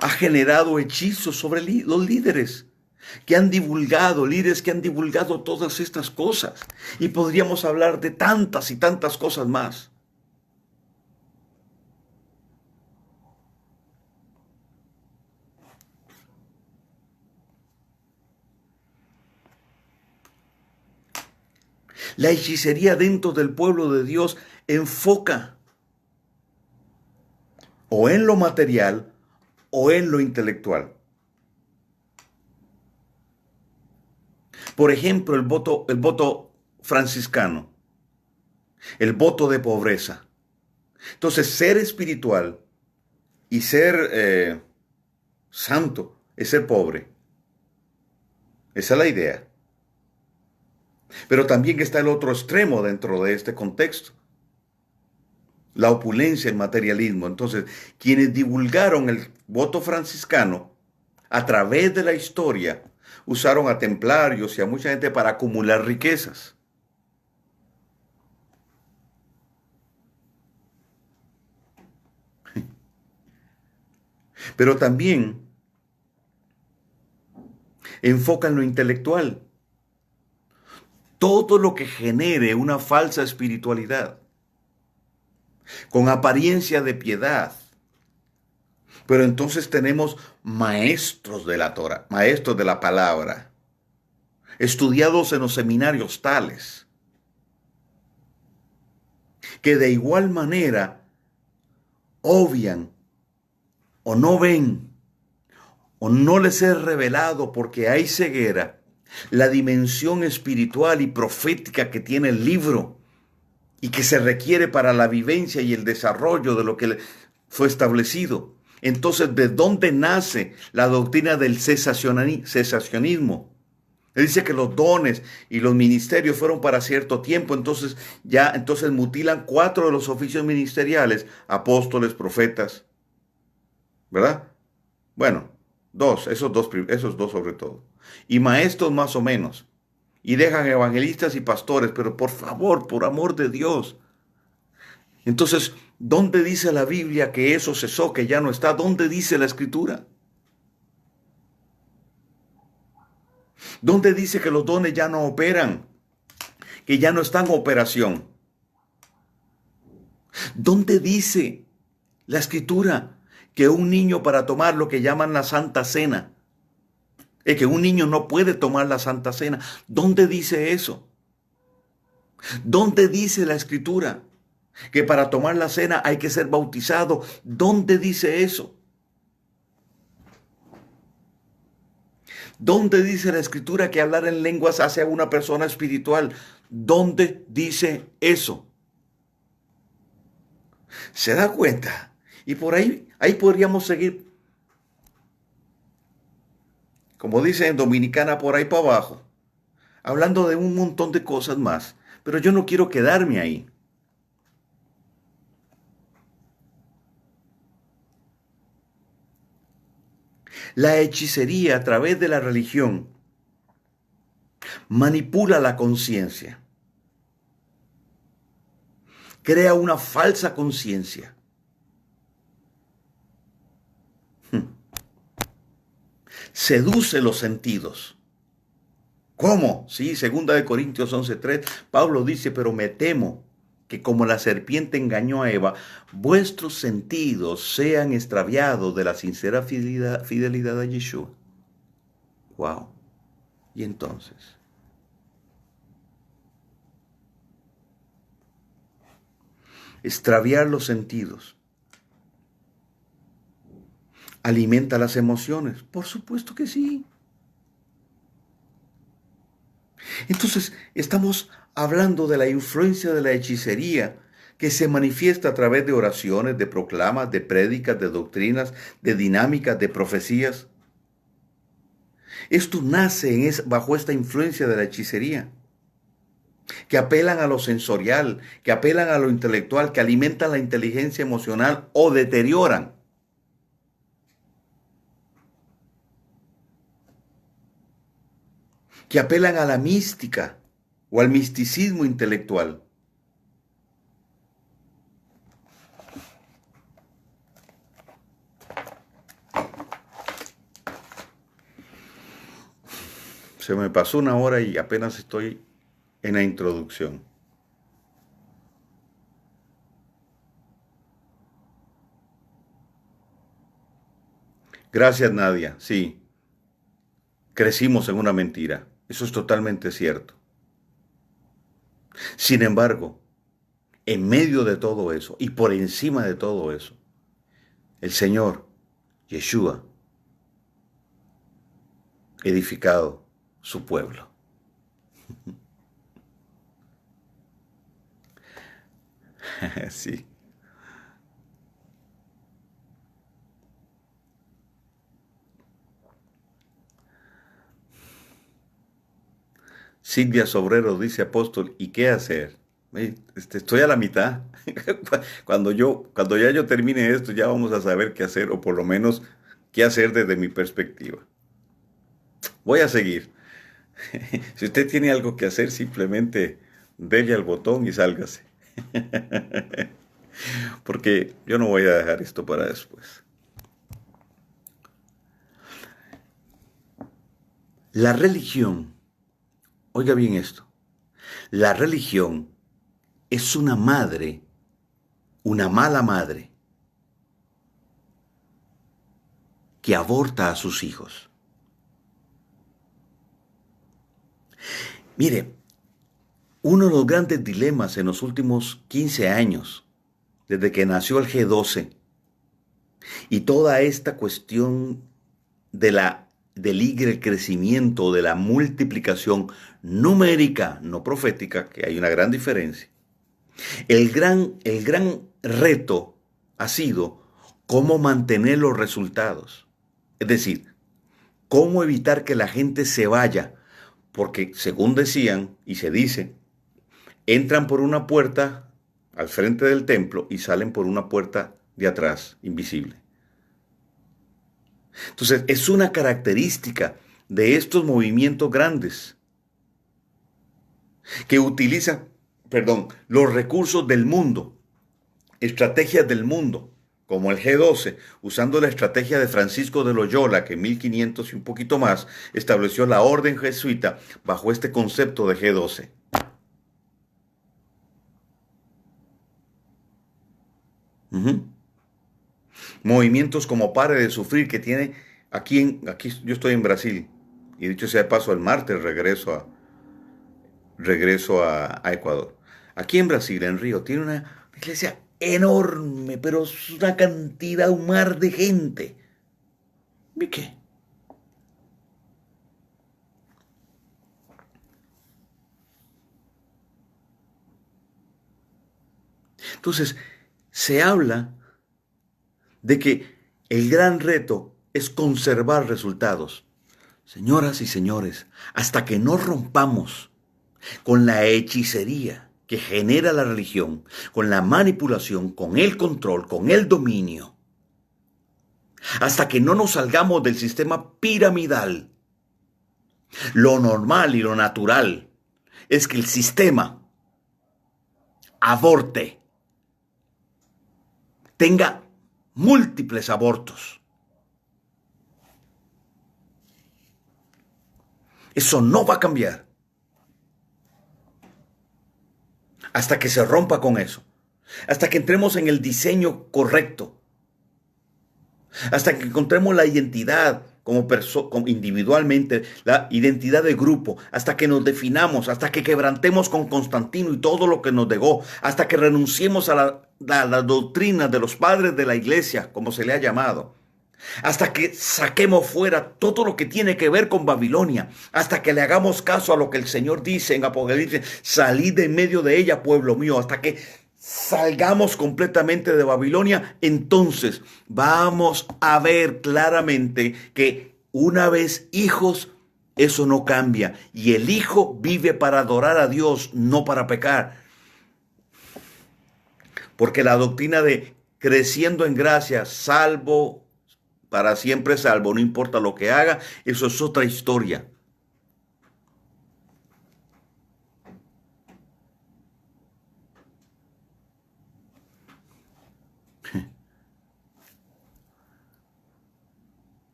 ha generado hechizos sobre los líderes líderes que han divulgado todas estas cosas. Y podríamos hablar de tantas y tantas cosas más. La hechicería dentro del pueblo de Dios enfoca o en lo material o en lo intelectual. Por ejemplo, el voto franciscano, el voto de pobreza. Entonces, ser espiritual y ser santo es ser pobre. Esa es la idea. Pero también está el otro extremo dentro de este contexto. La opulencia, el materialismo. Entonces, quienes divulgaron el voto franciscano a través de la historia, usaron a templarios y a mucha gente para acumular riquezas. Pero también enfocan lo intelectual. Todo lo que genere una falsa espiritualidad, con apariencia de piedad. Pero entonces tenemos maestros de la Torah, maestros de la palabra, estudiados en los seminarios tales, que de igual manera obvian o no ven o no les es revelado porque hay ceguera la dimensión espiritual y profética que tiene el libro y que se requiere para la vivencia y el desarrollo de lo que fue establecido. Entonces, ¿de dónde nace la doctrina del cesacionismo? Él dice que los dones y los ministerios fueron para cierto tiempo, entonces mutilan 4 de los oficios ministeriales: apóstoles, profetas, ¿verdad? Bueno, esos dos sobre todo. Y maestros más o menos. Y dejan evangelistas y pastores, pero por favor, por amor de Dios. Entonces, ¿dónde dice la Biblia que eso cesó, que ya no está? ¿Dónde dice la Escritura? ¿Dónde dice que los dones ya no operan? Que ya no están en operación. ¿Dónde dice la Escritura que un niño, para tomar lo que llaman la Santa Cena, que un niño no puede tomar la Santa Cena? ¿Dónde dice eso? ¿Dónde dice la Escritura que para tomar la cena hay que ser bautizado? ¿Dónde dice eso? ¿Dónde dice la Escritura que hablar en lenguas hace a una persona espiritual? ¿Dónde dice eso? ¿Se da cuenta? Y por ahí podríamos seguir, como dice en Dominicana, por ahí para abajo, hablando de un montón de cosas más. Pero yo no quiero quedarme ahí. La hechicería a través de la religión manipula la conciencia, crea una falsa conciencia. Seduce los sentidos. ¿Cómo? Sí, 2 Corintios 11:3, Pablo dice, pero me temo que como la serpiente engañó a Eva, vuestros sentidos sean extraviados de la sincera fidelidad a Yeshua. Wow. Y entonces, extraviar los sentidos alimenta las emociones. Por supuesto que sí. Entonces, estamos hablando de la influencia de la hechicería que se manifiesta a través de oraciones, de proclamas, de prédicas, de doctrinas, de dinámicas, de profecías. Esto nace bajo esta influencia de la hechicería, que apelan a lo sensorial, que apelan a lo intelectual, que alimentan la inteligencia emocional o deterioran. Que apelan a la mística o al misticismo intelectual. Se me pasó 1 hora y apenas estoy en la introducción. Gracias, Nadia. Sí, crecimos en una mentira. Eso es totalmente cierto. Sin embargo, en medio de todo eso y por encima de todo eso, el Señor, Yeshua, edificado su pueblo. Sí. Silvia Sobrero dice, apóstol, ¿y qué hacer? Estoy a la mitad. Cuando ya yo termine esto, ya vamos a saber qué hacer, o por lo menos qué hacer desde mi perspectiva. Voy a seguir. Si usted tiene algo que hacer, simplemente dele al botón y sálgase. Porque yo no voy a dejar esto para después. La religión, oiga bien esto, la religión es una madre, una mala madre, que aborta a sus hijos. Mire, uno de los grandes dilemas en los últimos 15 años, desde que nació el G12, y toda esta cuestión del crecimiento, de la multiplicación numérica, no profética, que hay una gran diferencia. El gran reto ha sido cómo mantener los resultados. Es decir, cómo evitar que la gente se vaya, porque según decían y se dice, entran por una puerta al frente del templo y salen por una puerta de atrás, invisible. Entonces, es una característica de estos movimientos grandes que utilizan, los recursos del mundo, estrategias del mundo, como el G12, usando la estrategia de Francisco de Loyola, que en 1500 y un poquito más estableció la orden jesuita bajo este concepto de G12. Movimientos como Pare de Sufrir, que tiene aquí yo estoy en Brasil, y dicho sea de paso, el martes regreso a Ecuador. Aquí en Brasil, en Río, tiene una iglesia enorme, pero es una cantidad, un mar de gente. ¿Y qué? Entonces, se habla de que el gran reto es conservar resultados. Señoras y señores, hasta que no rompamos con la hechicería que genera la religión, con la manipulación, con el control, con el dominio, hasta que no nos salgamos del sistema piramidal Lo normal y lo natural es que el sistema aborte, tenga múltiples abortos. Eso no va a cambiar hasta que se rompa con eso, hasta que entremos en el diseño correcto, hasta que encontremos la identidad como individualmente, la identidad de grupo, hasta que nos definamos, hasta que quebrantemos con Constantino y todo lo que nos dejó, hasta que renunciemos a la doctrina de los padres de la iglesia, como se le ha llamado, hasta que saquemos fuera todo lo que tiene que ver con Babilonia, hasta que le hagamos caso a lo que el Señor dice en Apocalipsis: salid de en medio de ella, pueblo mío, hasta que salgamos completamente de Babilonia. Entonces vamos a ver claramente que una vez hijos, eso no cambia, y el hijo vive para adorar a Dios, no para pecar, porque la doctrina de creciendo en gracia, salvo, para siempre salvo, no importa lo que haga, eso es otra historia.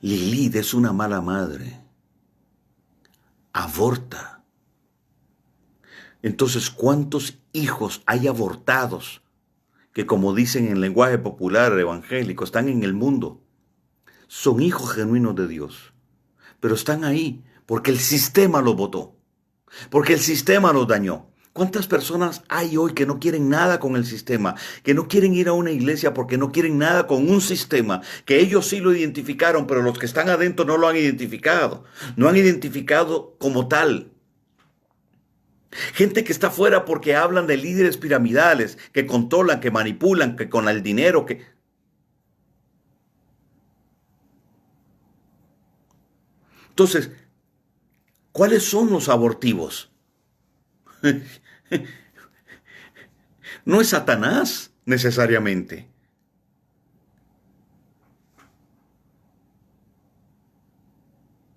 Lilith es una mala madre. Aborta. Entonces, ¿cuántos hijos hay abortados que, como dicen en lenguaje popular evangélico, están en el mundo? Son hijos genuinos de Dios, pero están ahí porque el sistema los botó, porque el sistema los dañó. ¿Cuántas personas hay hoy que no quieren nada con el sistema, que no quieren ir a una iglesia porque no quieren nada con un sistema, que ellos sí lo identificaron, pero los que están adentro no lo han identificado, no han identificado como tal? Gente que está afuera porque hablan de líderes piramidales, que controlan, que manipulan, que con el dinero, que... Entonces, ¿cuáles son los abortivos? No es Satanás necesariamente.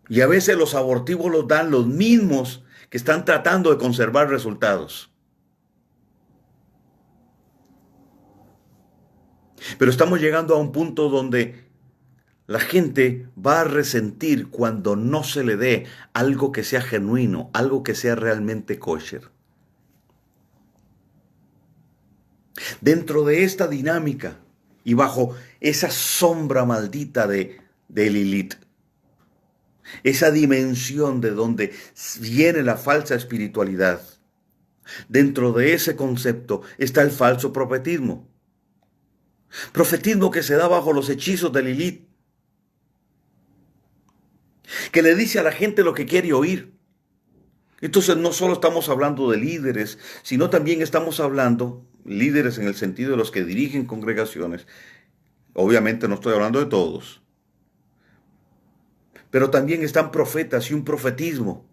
Y a veces los abortivos los dan los mismos que están tratando de conservar resultados. Pero estamos llegando a un punto donde la gente va a resentir cuando no se le dé algo que sea genuino, algo que sea realmente kosher. Dentro de esta dinámica y bajo esa sombra maldita de Lilith, esa dimensión de donde viene la falsa espiritualidad, dentro de ese concepto está el falso profetismo. Profetismo que se da bajo los hechizos de Lilith, que le dice a la gente lo que quiere oír. Entonces no solo estamos hablando de líderes, sino también estamos hablando, líderes en el sentido de los que dirigen congregaciones. Obviamente no estoy hablando de todos. Pero también están profetas y un profetismo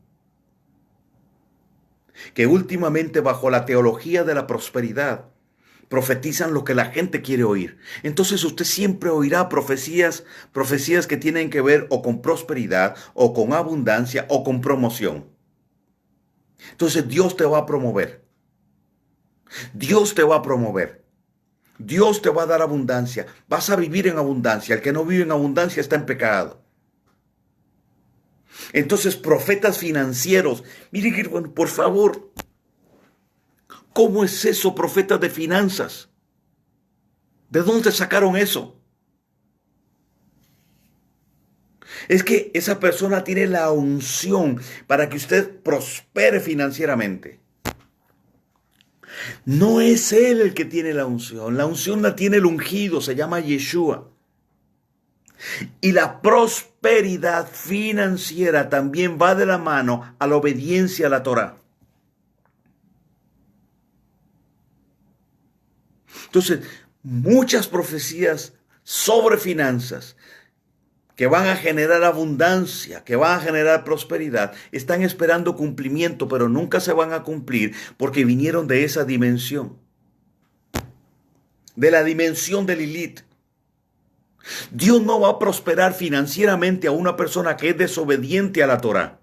que últimamente bajo la teología de la prosperidad profetizan lo que la gente quiere oír. Entonces usted siempre oirá profecías que tienen que ver o con prosperidad, o con abundancia, o con promoción. Entonces Dios te va a promover. Dios te va a promover. Dios te va a dar abundancia. Vas a vivir en abundancia. El que no vive en abundancia está en pecado. Entonces, profetas financieros. Mire, bueno, por favor, ¿cómo es eso, profetas de finanzas? ¿De dónde sacaron eso? Es que esa persona tiene la unción para que usted prospere financieramente. No es él el que tiene la unción la tiene el ungido, se llama Yeshua. Y la prosperidad financiera también va de la mano a la obediencia a la Torá. Entonces, muchas profecías sobre finanzas que van a generar abundancia, que van a generar prosperidad, están esperando cumplimiento, pero nunca se van a cumplir porque vinieron de esa dimensión, de la dimensión de Lilith. Dios no va a prosperar financieramente a una persona que es desobediente a la Torá.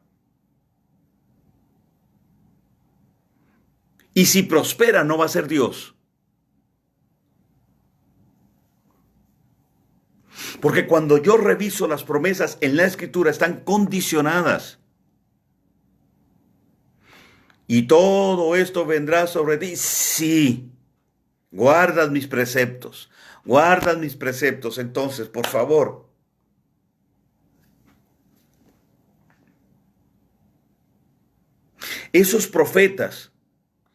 Y si prospera, no va a ser Dios. Porque cuando yo reviso las promesas en la Escritura, están condicionadas. Y todo esto vendrá sobre ti. Sí, guardas mis preceptos. Guardas mis preceptos. Entonces, por favor, esos profetas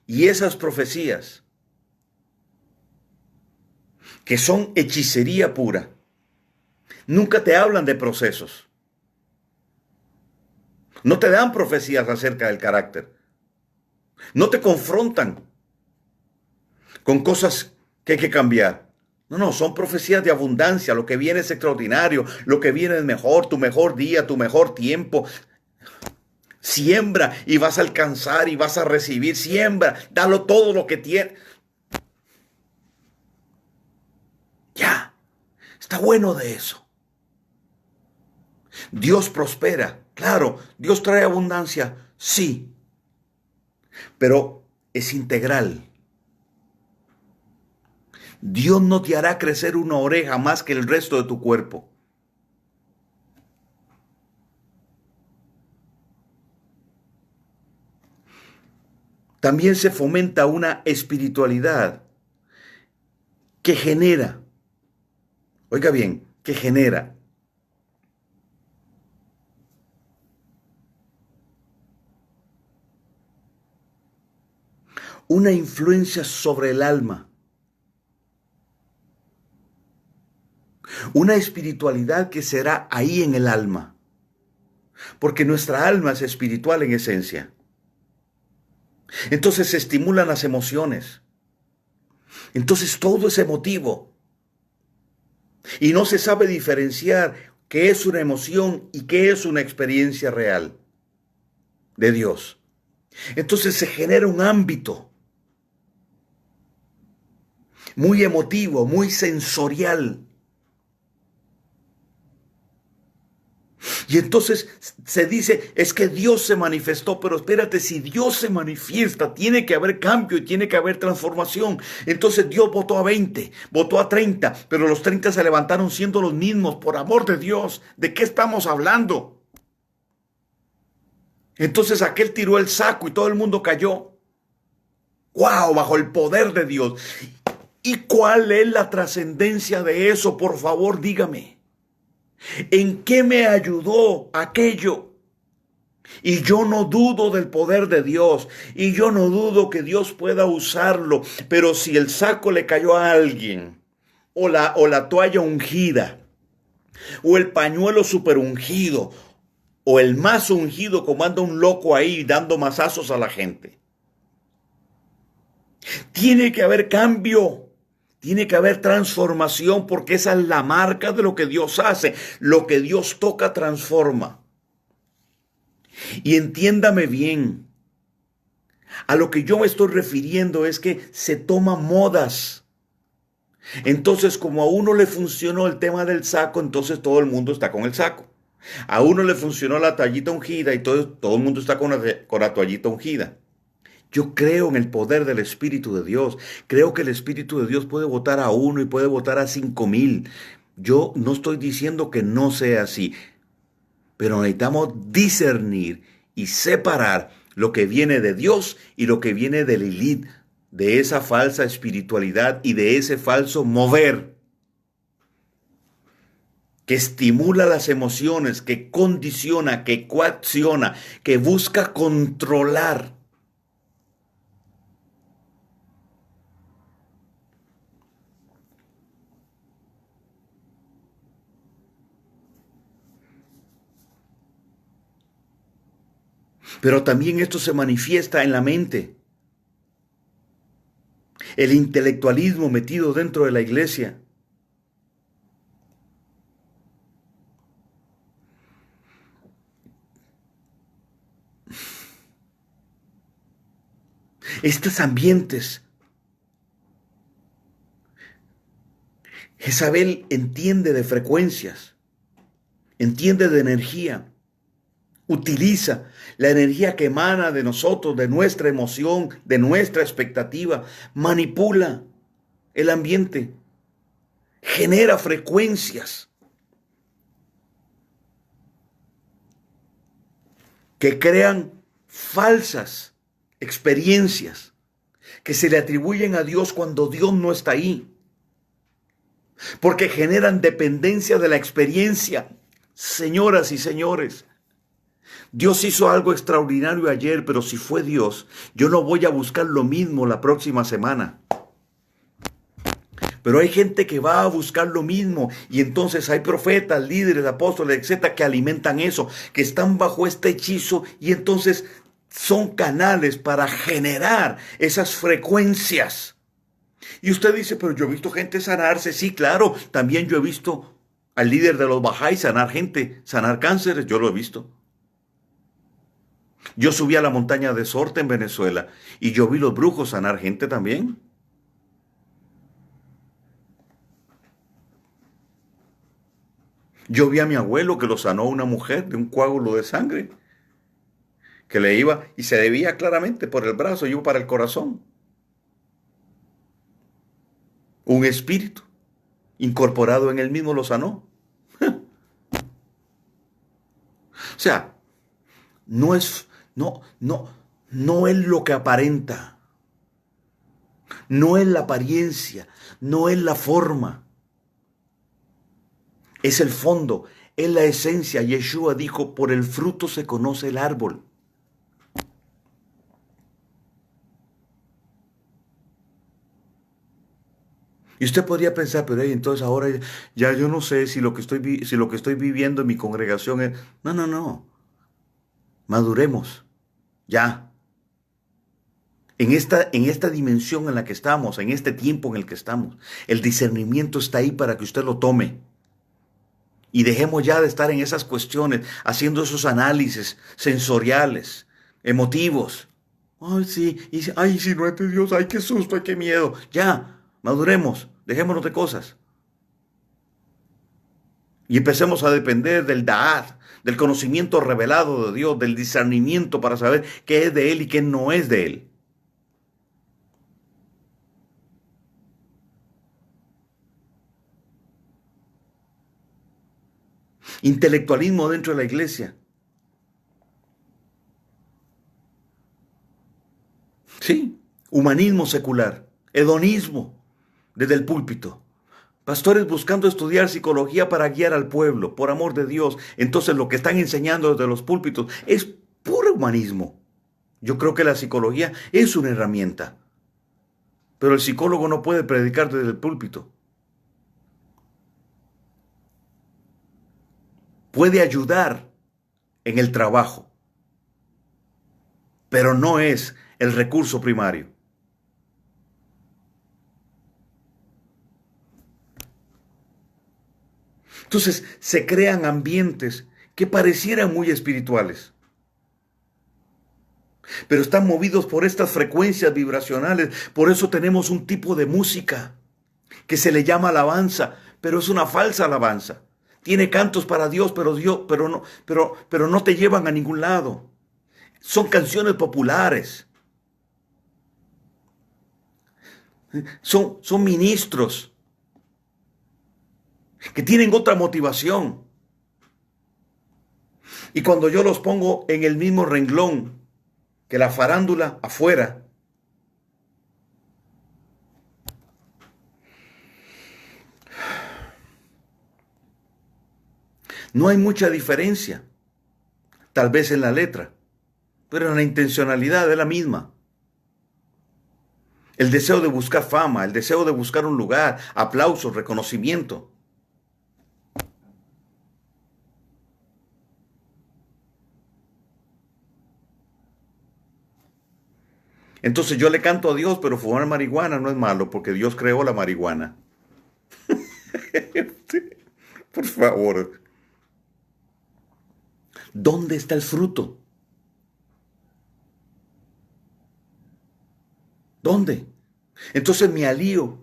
y esas profecías que son hechicería pura, nunca te hablan de procesos. No te dan profecías acerca del carácter. No te confrontan con cosas que hay que cambiar. No, no, son profecías de abundancia. Lo que viene es extraordinario. Lo que viene es mejor, tu mejor día, tu mejor tiempo. Siembra y vas a alcanzar y vas a recibir. Siembra, dalo todo lo que tienes. Ya, está bueno de eso. Dios prospera. Claro, Dios trae abundancia. Sí, pero es integral. Dios no te hará crecer una oreja más que el resto de tu cuerpo. También se fomenta una espiritualidad que genera, oiga bien, que genera una influencia sobre el alma, una espiritualidad que será ahí en el alma, porque nuestra alma es espiritual en esencia. Entonces se estimulan las emociones. Entonces todo es emotivo. Y no se sabe diferenciar qué es una emoción y qué es una experiencia real de Dios. Entonces se genera un ámbito muy emotivo, muy sensorial. Y entonces se dice, es que Dios se manifestó, pero espérate, si Dios se manifiesta, tiene que haber cambio y tiene que haber transformación. Entonces Dios votó a 20, votó a 30, pero los 30 se levantaron siendo los mismos, por amor de Dios. ¿De qué estamos hablando? Entonces aquel tiró el saco y todo el mundo cayó. ¡Wow! Bajo el poder de Dios. ¿Y cuál es la trascendencia de eso? Por favor, dígame. ¿En qué me ayudó aquello? Y yo no dudo del poder de Dios. Y yo no dudo que Dios pueda usarlo. Pero si el saco le cayó a alguien, o la toalla ungida, o el pañuelo super ungido, o el más ungido como anda un loco ahí dando mazazos a la gente. Tiene que haber cambio. Tiene que haber transformación porque esa es la marca de lo que Dios hace. Lo que Dios toca transforma. Y entiéndame bien, a lo que yo me estoy refiriendo es que se toman modas. Entonces, como a uno le funcionó el tema del saco, entonces todo el mundo está con el saco. A uno le funcionó la toallita ungida y todo el mundo está con la toallita ungida. Yo creo en el poder del Espíritu de Dios. Creo que el Espíritu de Dios puede votar a uno y puede votar a 5,000. Yo no estoy diciendo que no sea así, pero necesitamos discernir y separar lo que viene de Dios y lo que viene de Lilith, de esa falsa espiritualidad y de ese falso mover que estimula las emociones, que condiciona, que coacciona, que busca controlar. Pero también esto se manifiesta en la mente. El intelectualismo metido dentro de la iglesia. Estos ambientes Jezabel entiende de frecuencias, entiende de energía, utiliza la energía que emana de nosotros, de nuestra emoción, de nuestra expectativa, manipula el ambiente, genera frecuencias que crean falsas experiencias que se le atribuyen a Dios cuando Dios no está ahí, porque generan dependencia de la experiencia. Señoras y señores, Dios hizo algo extraordinario ayer, pero si fue Dios, yo no voy a buscar lo mismo la próxima semana. Pero hay gente que va a buscar lo mismo y entonces hay profetas, líderes, apóstoles, etcétera, que alimentan eso, que están bajo este hechizo y entonces son canales para generar esas frecuencias. Y usted dice, pero yo he visto gente sanarse. Sí, claro, también yo he visto al líder de los Bahá'í sanar gente, sanar cánceres, yo lo he visto. Yo subí a la montaña de Sorte en Venezuela y yo vi los brujos sanar gente también. Yo vi a mi abuelo que lo sanó una mujer de un coágulo de sangre, que le iba y se debía claramente por el brazo, iba para el corazón. Un espíritu incorporado en él mismo lo sanó. O sea, no es lo que aparenta, no es la apariencia, no es la forma. Es el fondo, es la esencia. Yeshua dijo, por el fruto se conoce el árbol. Y usted podría pensar, pero entonces ahora ya yo no sé si lo que estoy viviendo en mi congregación es... No. Maduremos. Ya. En esta dimensión en la que estamos, en este tiempo en el que estamos, el discernimiento está ahí para que usted lo tome. Y dejemos ya de estar en esas cuestiones, haciendo esos análisis sensoriales, emotivos. Ay, sí, ay, si no es de Dios, ay, qué susto, ay, qué miedo. Ya, maduremos, dejémonos de cosas. Y empecemos a depender del Da'at, del conocimiento revelado de Dios, del discernimiento para saber qué es de Él y qué no es de Él. Intelectualismo dentro de la iglesia. Sí, humanismo secular, hedonismo desde el púlpito. Pastores buscando estudiar psicología para guiar al pueblo, por amor de Dios. Entonces lo que están enseñando desde los púlpitos es puro humanismo. Yo creo que la psicología es una herramienta, pero el psicólogo no puede predicar desde el púlpito. Puede ayudar en el trabajo, pero no es el recurso primario. Entonces se crean ambientes que parecieran muy espirituales, pero están movidos por estas frecuencias vibracionales. Por eso tenemos un tipo de música que se le llama alabanza, pero es una falsa alabanza. Tiene cantos para Dios, pero no te llevan a ningún lado. Son canciones populares. Son ministros que tienen otra motivación. Y cuando yo los pongo en el mismo renglón que la farándula afuera, no hay mucha diferencia, tal vez en la letra, pero en la intencionalidad es la misma. El deseo de buscar fama, el deseo de buscar un lugar, aplausos, reconocimiento. Entonces yo le canto a Dios, pero fumar marihuana no es malo porque Dios creó la marihuana. Por favor. ¿Dónde está el fruto? ¿Dónde? Entonces me alío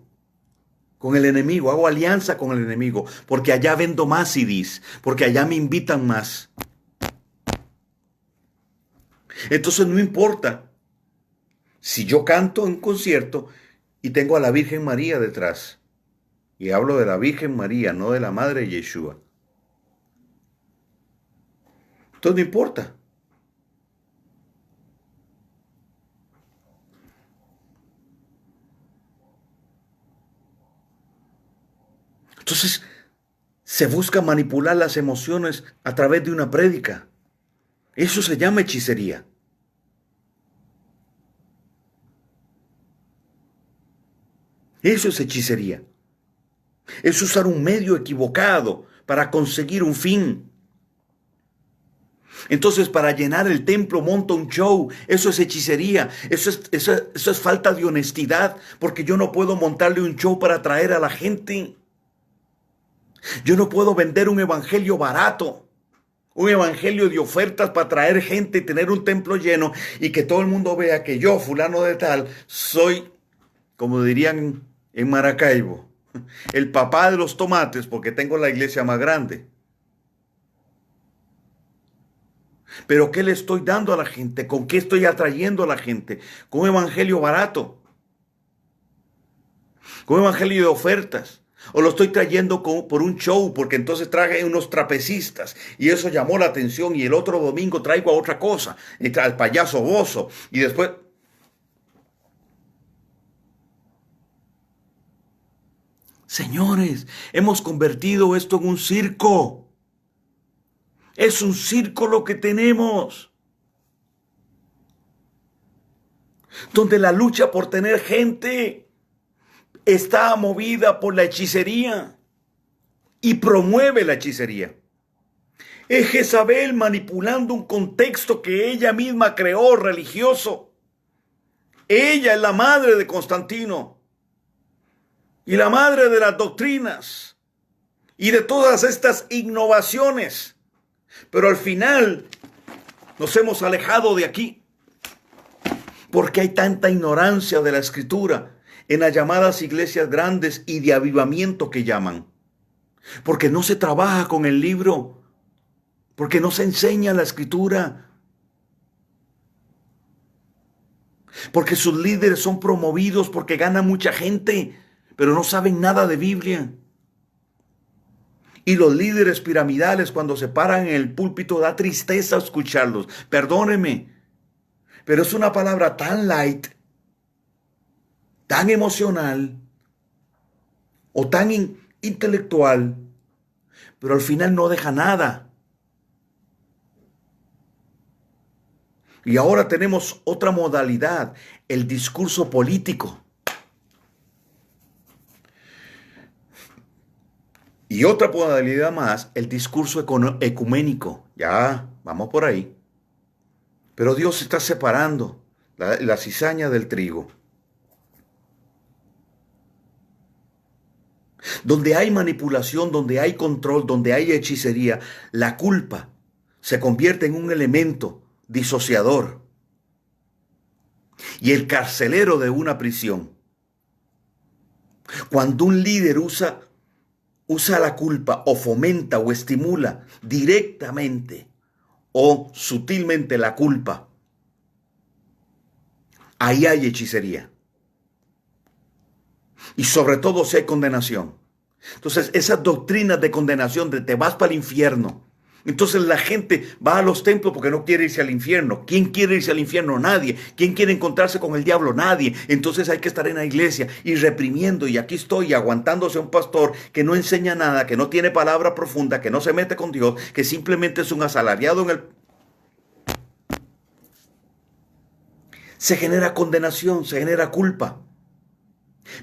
con el enemigo, hago alianza con el enemigo, porque allá vendo más CDs, porque allá me invitan más. Entonces no importa si yo canto en un concierto y tengo a la Virgen María detrás. Y hablo de la Virgen María, no de la Madre de Yeshua. Entonces no importa. Entonces se busca manipular las emociones a través de una prédica. Eso se llama hechicería. Eso es hechicería. Es usar un medio equivocado para conseguir un fin. Entonces, para llenar el templo monta un show. Eso es hechicería. Eso es falta de honestidad, porque yo no puedo montarle un show para atraer a la gente. Yo no puedo vender un evangelio barato, un evangelio de ofertas para atraer gente y tener un templo lleno y que todo el mundo vea que yo, fulano de tal, soy, como dirían en Maracaibo, el papá de los tomates porque tengo la iglesia más grande. Pero ¿qué le estoy dando a la gente? ¿Con qué estoy atrayendo a la gente? Con un evangelio barato, con un evangelio de ofertas. O lo estoy trayendo por un show, porque entonces traje unos trapecistas y eso llamó la atención y el otro domingo traigo a otra cosa, al payaso Bozo y después... Señores, hemos convertido esto en un circo. Es un circo lo que tenemos, donde la lucha por tener gente está movida por la hechicería y promueve la hechicería. Es Jezabel manipulando un contexto que ella misma creó religioso. Ella es la madre de Constantino y la madre de las doctrinas y de todas estas innovaciones. Pero al final nos hemos alejado de aquí porque hay tanta ignorancia de la escritura en las llamadas iglesias grandes y de avivamiento que llaman. Porque no se trabaja con el libro, porque no se enseña la escritura, porque sus líderes son promovidos porque ganan mucha gente, pero no saben nada de Biblia. Y los líderes piramidales cuando se paran en el púlpito da tristeza escucharlos. Perdóneme, pero es una palabra tan light, tan emocional o tan intelectual, pero al final no deja nada. Y ahora tenemos otra modalidad, el discurso político. Y otra modalidad más, el discurso ecuménico. Ya, vamos por ahí. Pero Dios está separando la cizaña del trigo. Donde hay manipulación, donde hay control, donde hay hechicería, la culpa se convierte en un elemento disociador y el carcelero de una prisión. Cuando un líder usa la culpa o fomenta o estimula directamente o sutilmente la culpa, ahí hay hechicería. Y sobre todo si hay condenación. Entonces esas doctrinas de condenación de te vas para el infierno. Entonces la gente va a los templos porque no quiere irse al infierno. ¿Quién quiere irse al infierno? Nadie. ¿Quién quiere encontrarse con el diablo? Nadie. Entonces hay que estar en la iglesia y reprimiendo. Y aquí estoy aguantándose a un pastor que no enseña nada, que no tiene palabra profunda, que no se mete con Dios, que simplemente es un asalariado en el... Se genera condenación, se genera culpa.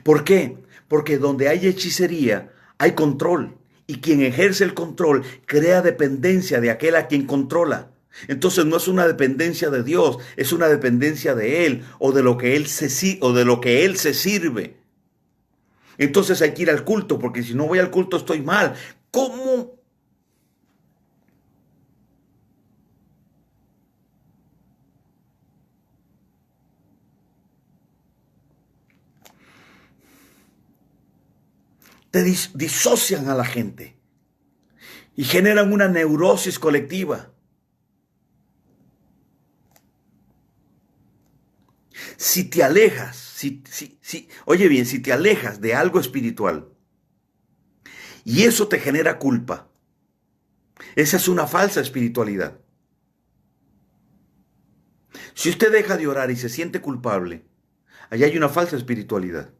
¿Por qué? Porque donde hay hechicería hay control. Y quien ejerce el control crea dependencia de aquel a quien controla. Entonces no es una dependencia de Dios, es una dependencia de Él o de lo que Él se sirve. Entonces hay que ir al culto, porque si no voy al culto estoy mal. ¿Cómo? te disocian a la gente y generan una neurosis colectiva. Si te alejas, oye bien, si te alejas de algo espiritual y eso te genera culpa, esa es una falsa espiritualidad. Si usted deja de orar y se siente culpable, allá hay una falsa espiritualidad.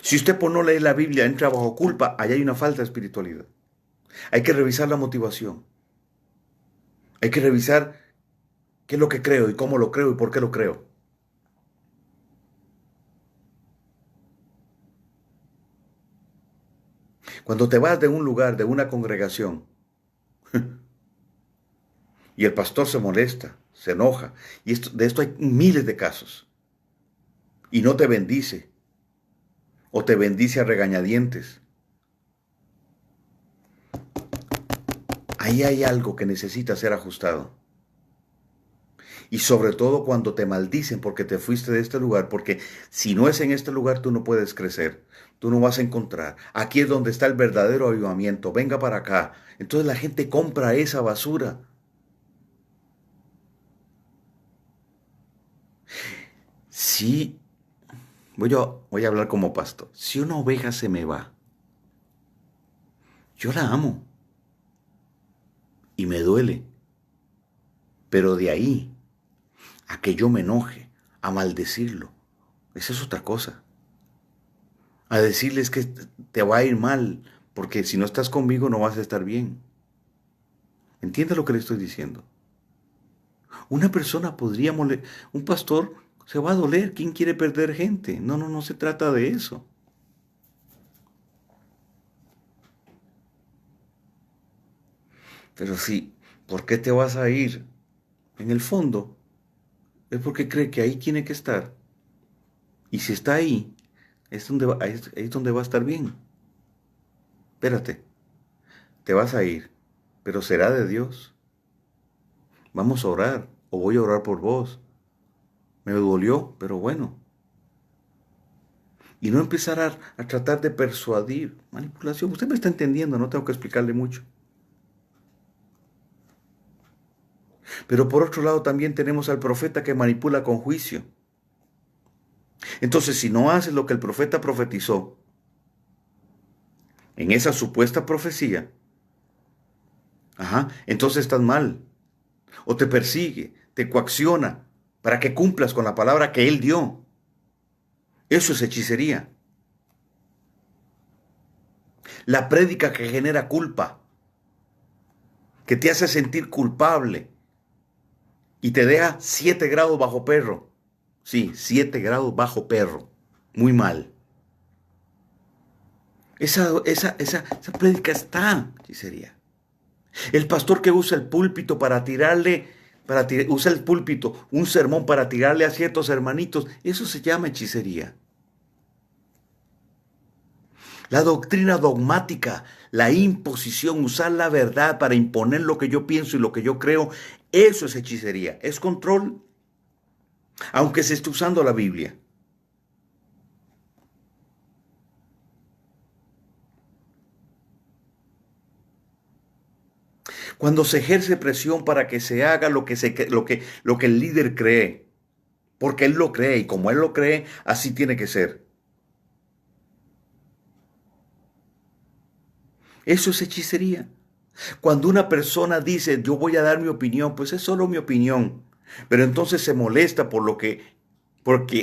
Si usted por no leer la Biblia entra bajo culpa, allá hay una falsa espiritualidad. Hay que revisar la motivación. Hay que revisar qué es lo que creo y cómo lo creo y por qué lo creo. Cuando te vas de un lugar, de una congregación, y el pastor se molesta, se enoja, y de esto hay miles de casos, y no te bendice, o te bendice a regañadientes, ahí hay algo que necesita ser ajustado. Y sobre todo cuando te maldicen porque te fuiste de este lugar, porque si no es en este lugar tú no puedes crecer, tú no vas a encontrar. Aquí es donde está el verdadero avivamiento, venga para acá. Entonces la gente compra esa basura. Sí, voy a hablar como pastor. Si una oveja se me va, yo la amo y me duele, pero de ahí a que yo me enoje, a maldecirlo, esa es otra cosa. A decirles que te va a ir mal, porque si no estás conmigo no vas a estar bien. ¿Entiende lo que le estoy diciendo? Una persona podría un pastor se va a doler. ¿Quién quiere perder gente? No, no, no se trata de eso. Pero sí, ¿por qué te vas a ir? En el fondo, es porque cree que ahí tiene que estar. Y si está ahí, ahí es donde va a estar bien. Espérate, te vas a ir, pero será de Dios. Vamos a orar, o voy a orar por vos. Me dolió, pero bueno. Y no empezar a tratar de persuadir. Manipulación. Usted me está entendiendo, no tengo que explicarle mucho. Pero por otro lado también tenemos al profeta que manipula con juicio. Entonces, si no haces lo que el profeta profetizó en esa supuesta profecía, entonces estás mal. O te persigue, te coacciona para que cumplas con la palabra que él dio. Eso es hechicería. La prédica que genera culpa, que te hace sentir culpable y te deja 7 grados bajo perro. Sí, 7 grados bajo perro. Muy mal. Esa prédica está, hechicería. El pastor que usa el púlpito usa el púlpito, un sermón para tirarle a ciertos hermanitos, eso se llama hechicería. La doctrina dogmática, la imposición, usar la verdad para imponer lo que yo pienso y lo que yo creo, eso es hechicería, es control, aunque se esté usando la Biblia. Cuando se ejerce presión para que se haga lo que el líder cree, porque él lo cree y como él lo cree, así tiene que ser. Eso es hechicería. Cuando una persona dice, yo voy a dar mi opinión, pues es solo mi opinión. Pero entonces se molesta porque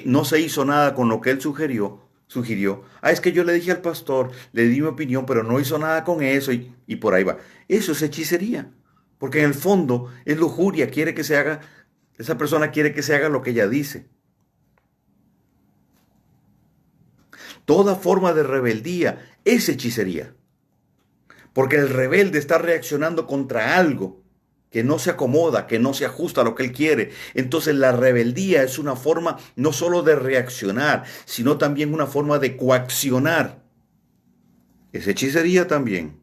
no se hizo nada con lo que él sugirió. Es que yo le dije al pastor, le di mi opinión, pero no hizo nada con eso y por ahí va. Eso es hechicería. Porque en el fondo es lujuria, esa persona quiere que se haga lo que ella dice. Toda forma de rebeldía es hechicería. Porque el rebelde está reaccionando contra algo que no se acomoda, que no se ajusta a lo que él quiere. Entonces la rebeldía es una forma no solo de reaccionar, sino también una forma de coaccionar. Es hechicería también.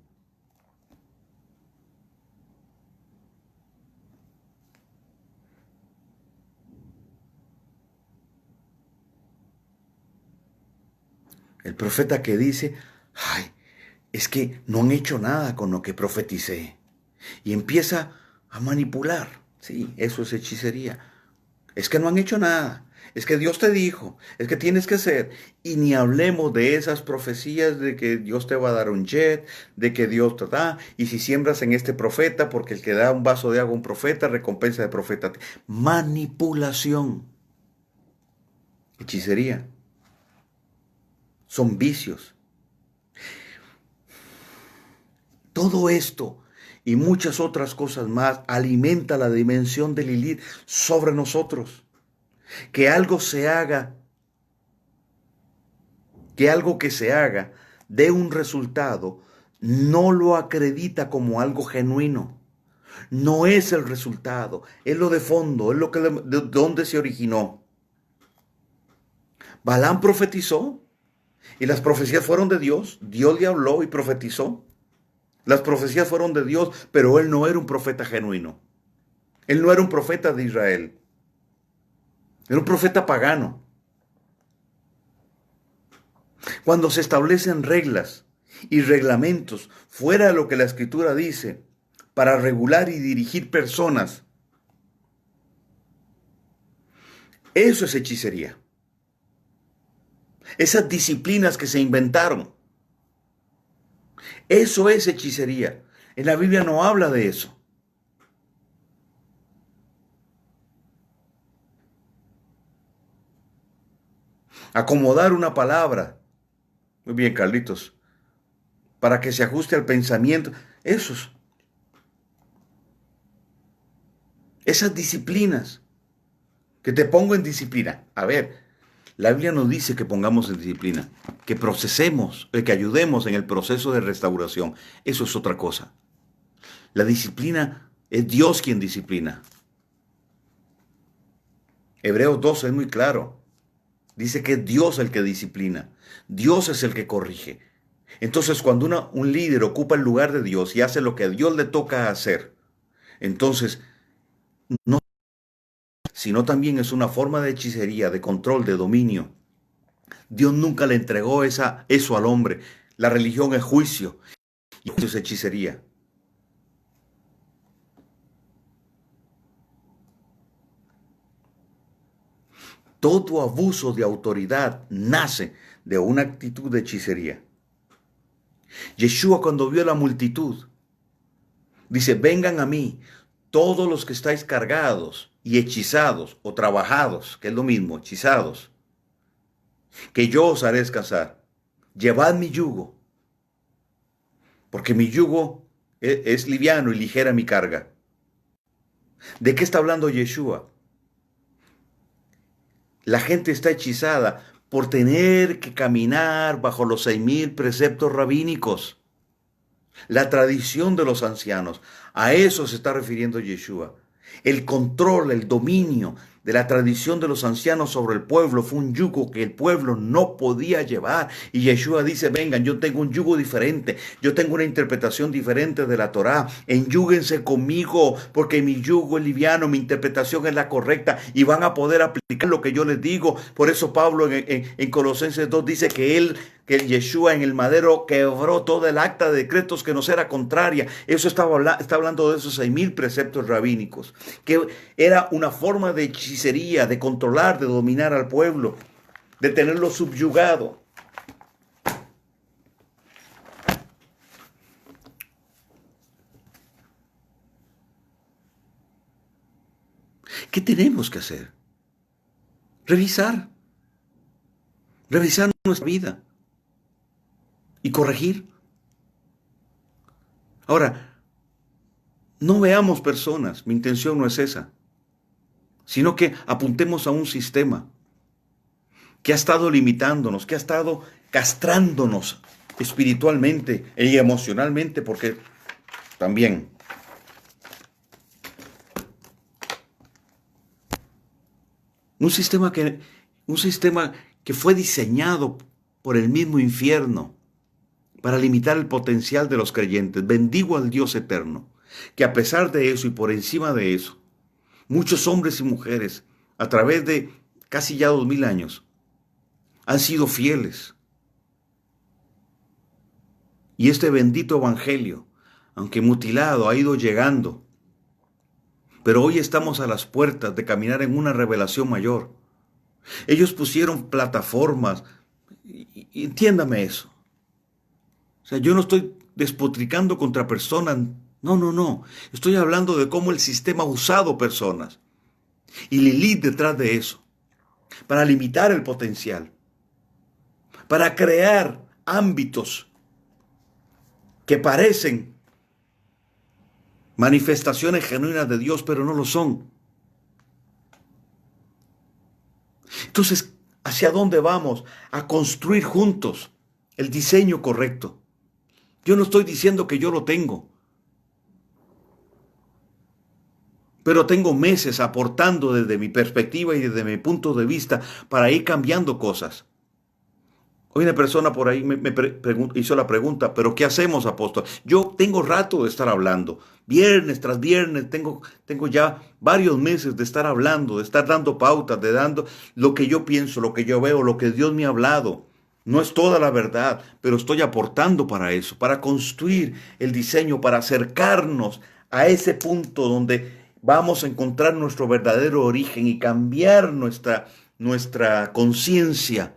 El profeta que dice, ay, es que no han hecho nada con lo que profeticé. Y empieza a manipular. Sí, eso es hechicería. Es que no han hecho nada. Es que Dios te dijo. Es que tienes que hacer. Y ni hablemos de esas profecías de que Dios te va a dar un jet, de que Dios te da. Y si siembras en este profeta, porque el que da un vaso de agua a un profeta, recompensa de profeta. Manipulación. Hechicería. Son vicios. Todo esto y muchas otras cosas más alimenta la dimensión de Lilith sobre nosotros. Que algo se haga, que algo que se haga dé un resultado, no lo acredita como algo genuino. No es el resultado, es lo de fondo, es lo que de donde se originó. Balaam profetizó y las profecías fueron de Dios. Dios le habló y profetizó. Las profecías fueron de Dios, pero él no era un profeta genuino. Él no era un profeta de Israel. Era un profeta pagano. Cuando se establecen reglas y reglamentos fuera de lo que la Escritura dice para regular y dirigir personas, eso es hechicería. Esas disciplinas que se inventaron, eso es hechicería. En la Biblia no habla de eso. Acomodar una palabra. Muy bien, Carlitos. Para que se ajuste al pensamiento. Esas disciplinas. Que te pongo en disciplina. A ver, la Biblia nos dice que pongamos en disciplina. Que procesemos, que ayudemos en el proceso de restauración. Eso es otra cosa. La disciplina es Dios quien disciplina. Hebreos 12 es muy claro. Dice que es Dios el que disciplina. Dios es el que corrige. Entonces, cuando un líder ocupa el lugar de Dios y hace lo que a Dios le toca hacer, entonces, no, sino también es una forma de hechicería, de control, de dominio. Dios nunca le entregó eso al hombre. La religión es juicio y eso es hechicería. Todo abuso de autoridad nace de una actitud de hechicería. Yeshua, cuando vio a la multitud, dice, vengan a mí todos los que estáis cargados y hechizados o trabajados, que es lo mismo, hechizados, que yo os haré descansar. Llevad mi yugo, porque mi yugo es liviano y ligera mi carga. ¿De qué está hablando Yeshua? La gente está hechizada por tener que caminar bajo los 6,000 preceptos rabínicos. La tradición de los ancianos. A eso se está refiriendo Yeshua. El control, el dominio de la tradición de los ancianos sobre el pueblo fue un yugo que el pueblo no podía llevar. Y Yeshua dice, vengan, yo tengo un yugo diferente. Yo tengo una interpretación diferente de la Torá. Enyúguense conmigo porque mi yugo es liviano, mi interpretación es la correcta y van a poder aplicar lo que yo les digo. Por eso Pablo en Colosenses 2 dice que Yeshua en el madero quebró todo el acta de decretos que nos era contraria. Eso está hablando de esos 6,000 preceptos rabínicos, que era una forma de hechicería, de controlar, de dominar al pueblo, de tenerlo subyugado. ¿Qué tenemos que hacer? Revisar nuestra vida y corregir. Ahora, no veamos personas, mi intención no es esa, sino que apuntemos a un sistema que ha estado limitándonos, que ha estado castrándonos espiritualmente y emocionalmente, porque también un sistema que fue diseñado por el mismo infierno para limitar el potencial de los creyentes. Bendigo al Dios eterno, que a pesar de eso y por encima de eso, muchos hombres y mujeres, a través de casi ya 2,000 años, han sido fieles Y este bendito evangelio, aunque mutilado, ha ido llegando. Pero hoy estamos a las puertas de caminar en una revelación mayor. Ellos pusieron plataformas. Y entiéndame eso. O sea, yo no estoy despotricando contra personas. No. Estoy hablando de cómo el sistema ha usado personas. Y Lilith detrás de eso. Para limitar el potencial. Para crear ámbitos que parecen manifestaciones genuinas de Dios, pero no lo son. Entonces, ¿hacia dónde vamos? A construir juntos el diseño correcto. Yo no estoy diciendo que yo lo tengo, pero tengo meses aportando desde mi perspectiva y desde mi punto de vista para ir cambiando cosas. Hoy una persona por ahí me hizo la pregunta, ¿pero qué hacemos, apóstol? Yo tengo rato de estar hablando, viernes tras viernes, tengo ya varios meses de estar hablando, de estar dando pautas, de dando lo que yo pienso, lo que yo veo, lo que Dios me ha hablado. No es toda la verdad, pero estoy aportando para eso, para construir el diseño, para acercarnos a ese punto donde vamos a encontrar nuestro verdadero origen y cambiar nuestra conciencia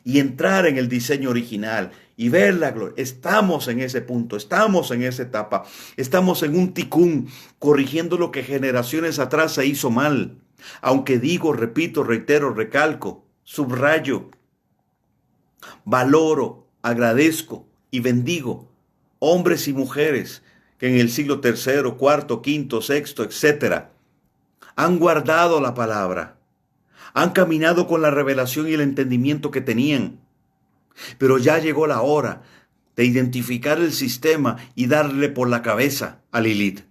y entrar en el diseño original y ver la gloria. Estamos en ese punto, estamos en esa etapa, estamos en un ticún, corrigiendo lo que generaciones atrás se hizo mal. Aunque digo, repito, reitero, recalco, subrayo, valoro, agradezco y bendigo hombres y mujeres que en el siglo tercero, cuarto, quinto, sexto, etcétera, han guardado la palabra. Han caminado con la revelación y el entendimiento que tenían. Pero ya llegó la hora de identificar el sistema y darle por la cabeza a Lilith.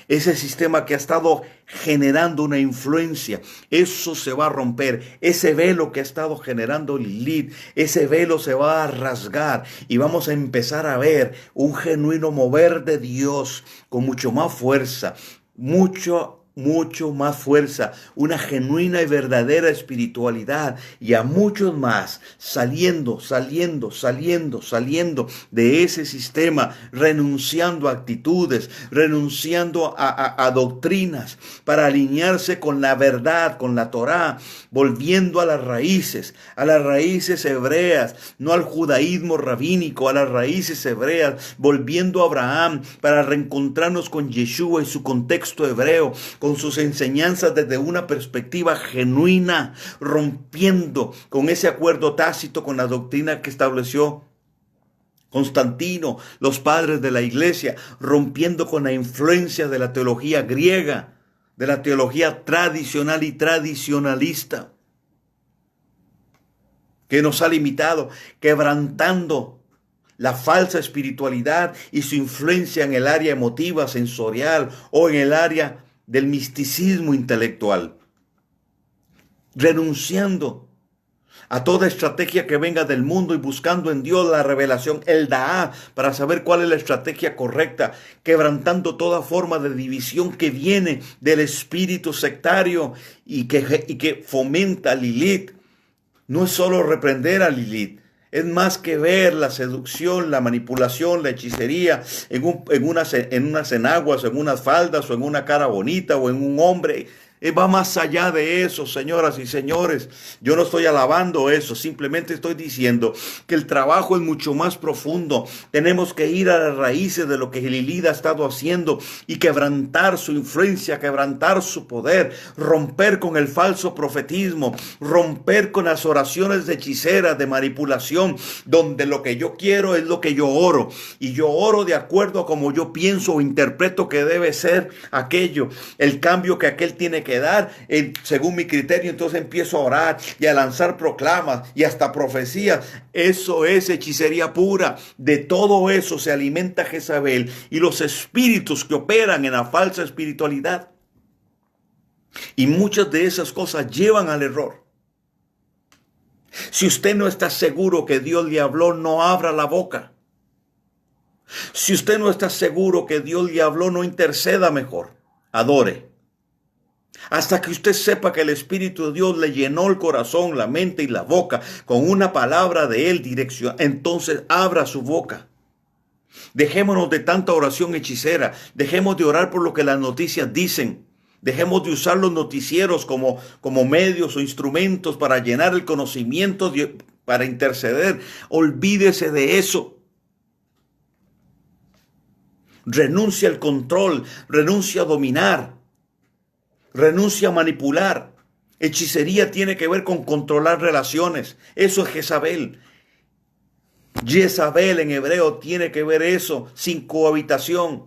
Ese sistema que ha estado generando una influencia, eso se va a romper. Ese velo que ha estado generando Lilith, ese velo se va a rasgar y vamos a empezar a ver un genuino mover de Dios con mucho más fuerza, mucho más fuerza, una genuina y verdadera espiritualidad y a muchos más saliendo de ese sistema, renunciando a actitudes, renunciando a doctrinas para alinearse con la verdad, con la Torá, volviendo a las raíces hebreas, no al judaísmo rabínico, a las raíces hebreas, volviendo a Abraham para reencontrarnos con Yeshua y su contexto hebreo, con sus enseñanzas desde una perspectiva genuina, rompiendo con ese acuerdo tácito con la doctrina que estableció Constantino, los padres de la iglesia, rompiendo con la influencia de la teología griega, de la teología tradicional y tradicionalista, que nos ha limitado, quebrantando la falsa espiritualidad y su influencia en el área emotiva, sensorial o en el área del misticismo intelectual, renunciando a toda estrategia que venga del mundo y buscando en Dios la revelación, el Da'á, para saber cuál es la estrategia correcta, quebrantando toda forma de división que viene del espíritu sectario y que fomenta a Lilith. No es solo reprender a Lilith, es más que ver la seducción, la manipulación, la hechicería en unas enaguas, en unas faldas, o en una cara bonita, o en un hombre. Va más allá de eso, señoras y señores. Yo no estoy alabando eso, simplemente estoy diciendo que el trabajo es mucho más profundo. Tenemos que ir a las raíces de lo que Lilith ha estado haciendo y quebrantar su influencia, quebrantar su poder, romper con el falso profetismo, romper con las oraciones de hechiceras, de manipulación, donde lo que yo quiero es lo que yo oro, y yo oro de acuerdo a como yo pienso o interpreto que debe ser aquello, el cambio que aquel tiene que dar según mi criterio. Entonces empiezo a orar y a lanzar proclamas y hasta profecías. Eso es hechicería pura. De todo eso se alimenta Jezabel y los espíritus que operan en la falsa espiritualidad. Y muchas de esas cosas llevan al error. Si usted no está seguro que Dios le habló, no abra la boca. Si usted no está seguro que Dios le habló, no interceda mejor. Adore. Hasta que usted sepa que el Espíritu de Dios le llenó el corazón, la mente y la boca con una palabra de Él, dirección. Entonces abra su boca. Dejémonos de tanta oración hechicera. Dejemos de orar por lo que las noticias dicen. Dejemos de usar los noticieros como medios o instrumentos para llenar el conocimiento, para interceder. Olvídese de eso. Renuncia al control, renuncia a dominar, renuncia a manipular. Hechicería tiene que ver con controlar relaciones. Eso es Jezabel. Jezabel en hebreo tiene que ver eso, sin cohabitación.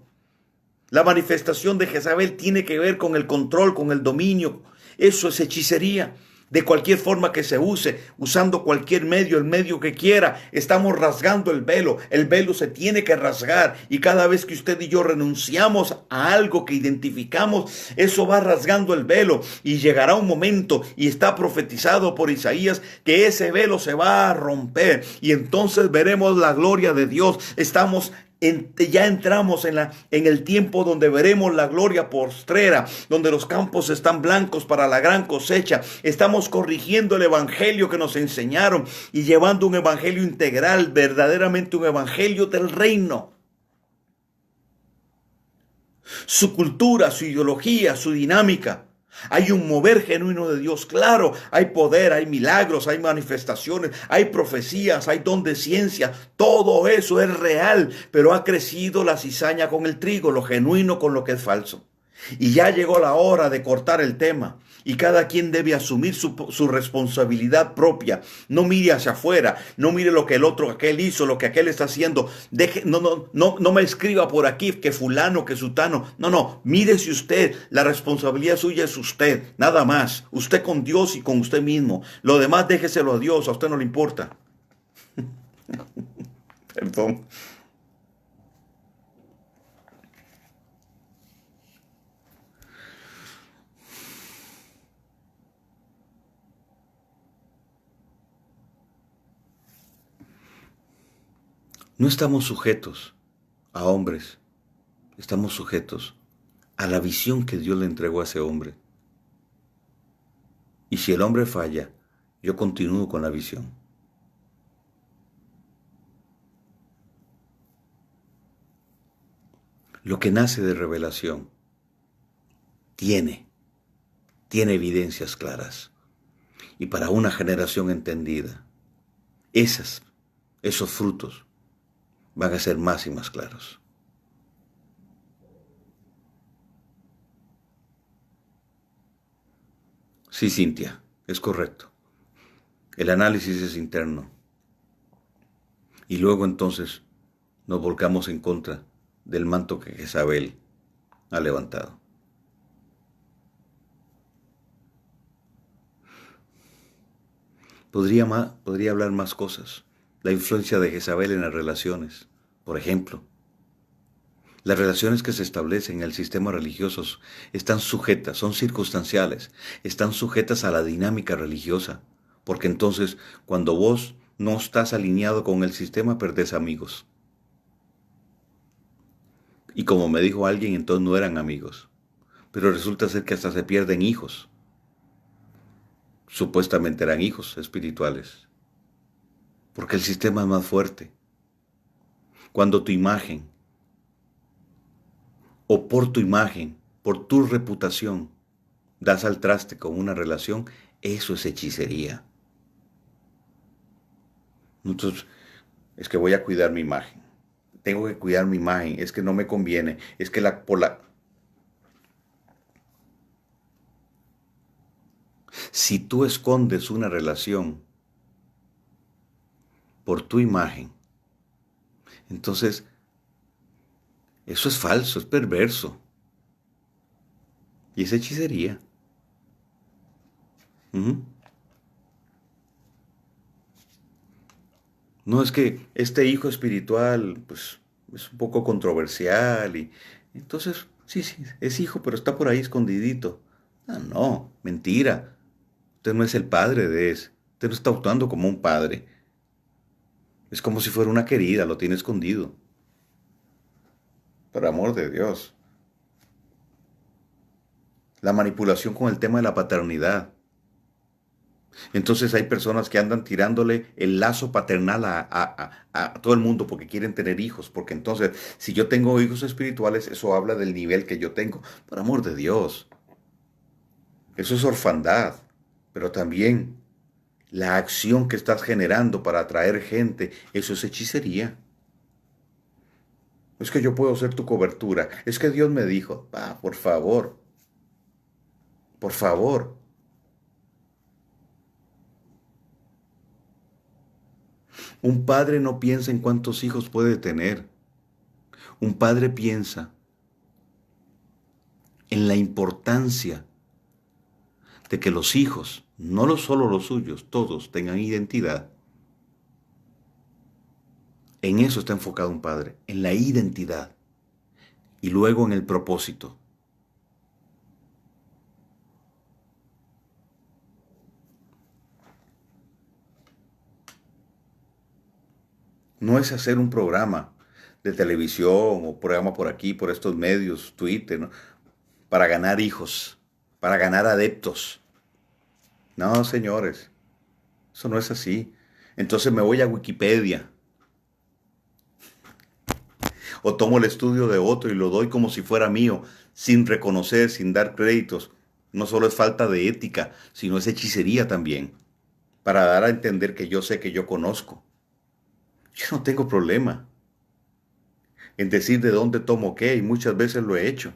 La manifestación de Jezabel tiene que ver con el control, con el dominio. Eso es hechicería. De cualquier forma que se use, usando cualquier medio, el medio que quiera, estamos rasgando el velo. El velo se tiene que rasgar y cada vez que usted y yo renunciamos a algo que identificamos, eso va rasgando el velo y llegará un momento, y está profetizado por Isaías, que ese velo se va a romper y entonces veremos la gloria de Dios. Ya entramos en el tiempo donde veremos la gloria postrera, donde los campos están blancos para la gran cosecha. Estamos corrigiendo el evangelio que nos enseñaron y llevando un evangelio integral, verdaderamente un evangelio del reino. Su cultura, su ideología, su dinámica. Hay un mover genuino de Dios, claro, hay poder, hay milagros, hay manifestaciones, hay profecías, hay don de ciencia, todo eso es real, pero ha crecido la cizaña con el trigo, lo genuino con lo que es falso. Y ya llegó la hora de cortar el tema. Y cada quien debe asumir su responsabilidad propia. No mire hacia afuera, no mire lo que el otro, aquel hizo, lo que aquel está haciendo. No me escriba por aquí que fulano, que sutano. No, mírese usted. La responsabilidad suya es usted, nada más. Usted con Dios y con usted mismo. Lo demás déjeselo a Dios, a usted no le importa. Perdón. No estamos sujetos a hombres, estamos sujetos a la visión que Dios le entregó a ese hombre. Y si el hombre falla, yo continúo con la visión. Lo que nace de revelación tiene evidencias claras. Y para una generación entendida, esos frutos van a ser más y más claros. Sí, Cintia, es correcto. El análisis es interno. Y luego entonces nos volcamos en contra del manto que Jezabel ha levantado. Podría hablar más cosas. La influencia de Jezabel en las relaciones. Por ejemplo, las relaciones que se establecen en el sistema religioso están sujetas, son circunstanciales, están sujetas a la dinámica religiosa. Porque entonces, cuando vos no estás alineado con el sistema, perdés amigos. Y como me dijo alguien, entonces no eran amigos. Pero resulta ser que hasta se pierden hijos. Supuestamente eran hijos espirituales. Porque el sistema es más fuerte. Cuando tu imagen, o por tu imagen, por tu reputación, das al traste con una relación, eso es hechicería. Entonces, es que voy a cuidar mi imagen. Tengo que cuidar mi imagen. Es que no me conviene. Es que Si tú escondes una relación por tu imagen, entonces eso es falso, es perverso. Y es hechicería. No, es que este hijo espiritual, pues, es un poco controversial y entonces, sí, es hijo, pero está por ahí escondidito. Ah, no, mentira. Usted no es el padre de ese. Usted no está actuando como un padre. Es como si fuera una querida, lo tiene escondido. Por amor de Dios. La manipulación con el tema de la paternidad. Entonces hay personas que andan tirándole el lazo paternal a todo el mundo porque quieren tener hijos, porque entonces si yo tengo hijos espirituales, eso habla del nivel que yo tengo. Por amor de Dios, eso es orfandad, pero también la acción que estás generando para atraer gente, eso es hechicería. Es que yo puedo ser tu cobertura, es que Dios me dijo, por favor, por favor. Un padre no piensa en cuántos hijos puede tener. Un padre piensa en la importancia de que los hijos, solo los suyos, todos tengan identidad. En eso está enfocado un padre, en la identidad y luego en el propósito. No es hacer un programa de televisión o programa por aquí, por estos medios, Twitter, ¿no? Para ganar hijos, para ganar adeptos. No, señores, eso no es así. Entonces me voy a Wikipedia o tomo el estudio de otro y lo doy como si fuera mío, sin reconocer, sin dar créditos. No solo es falta de ética, sino es hechicería también, para dar a entender que yo sé que yo conozco. Yo no tengo problema en decir de dónde tomo qué y muchas veces lo he hecho.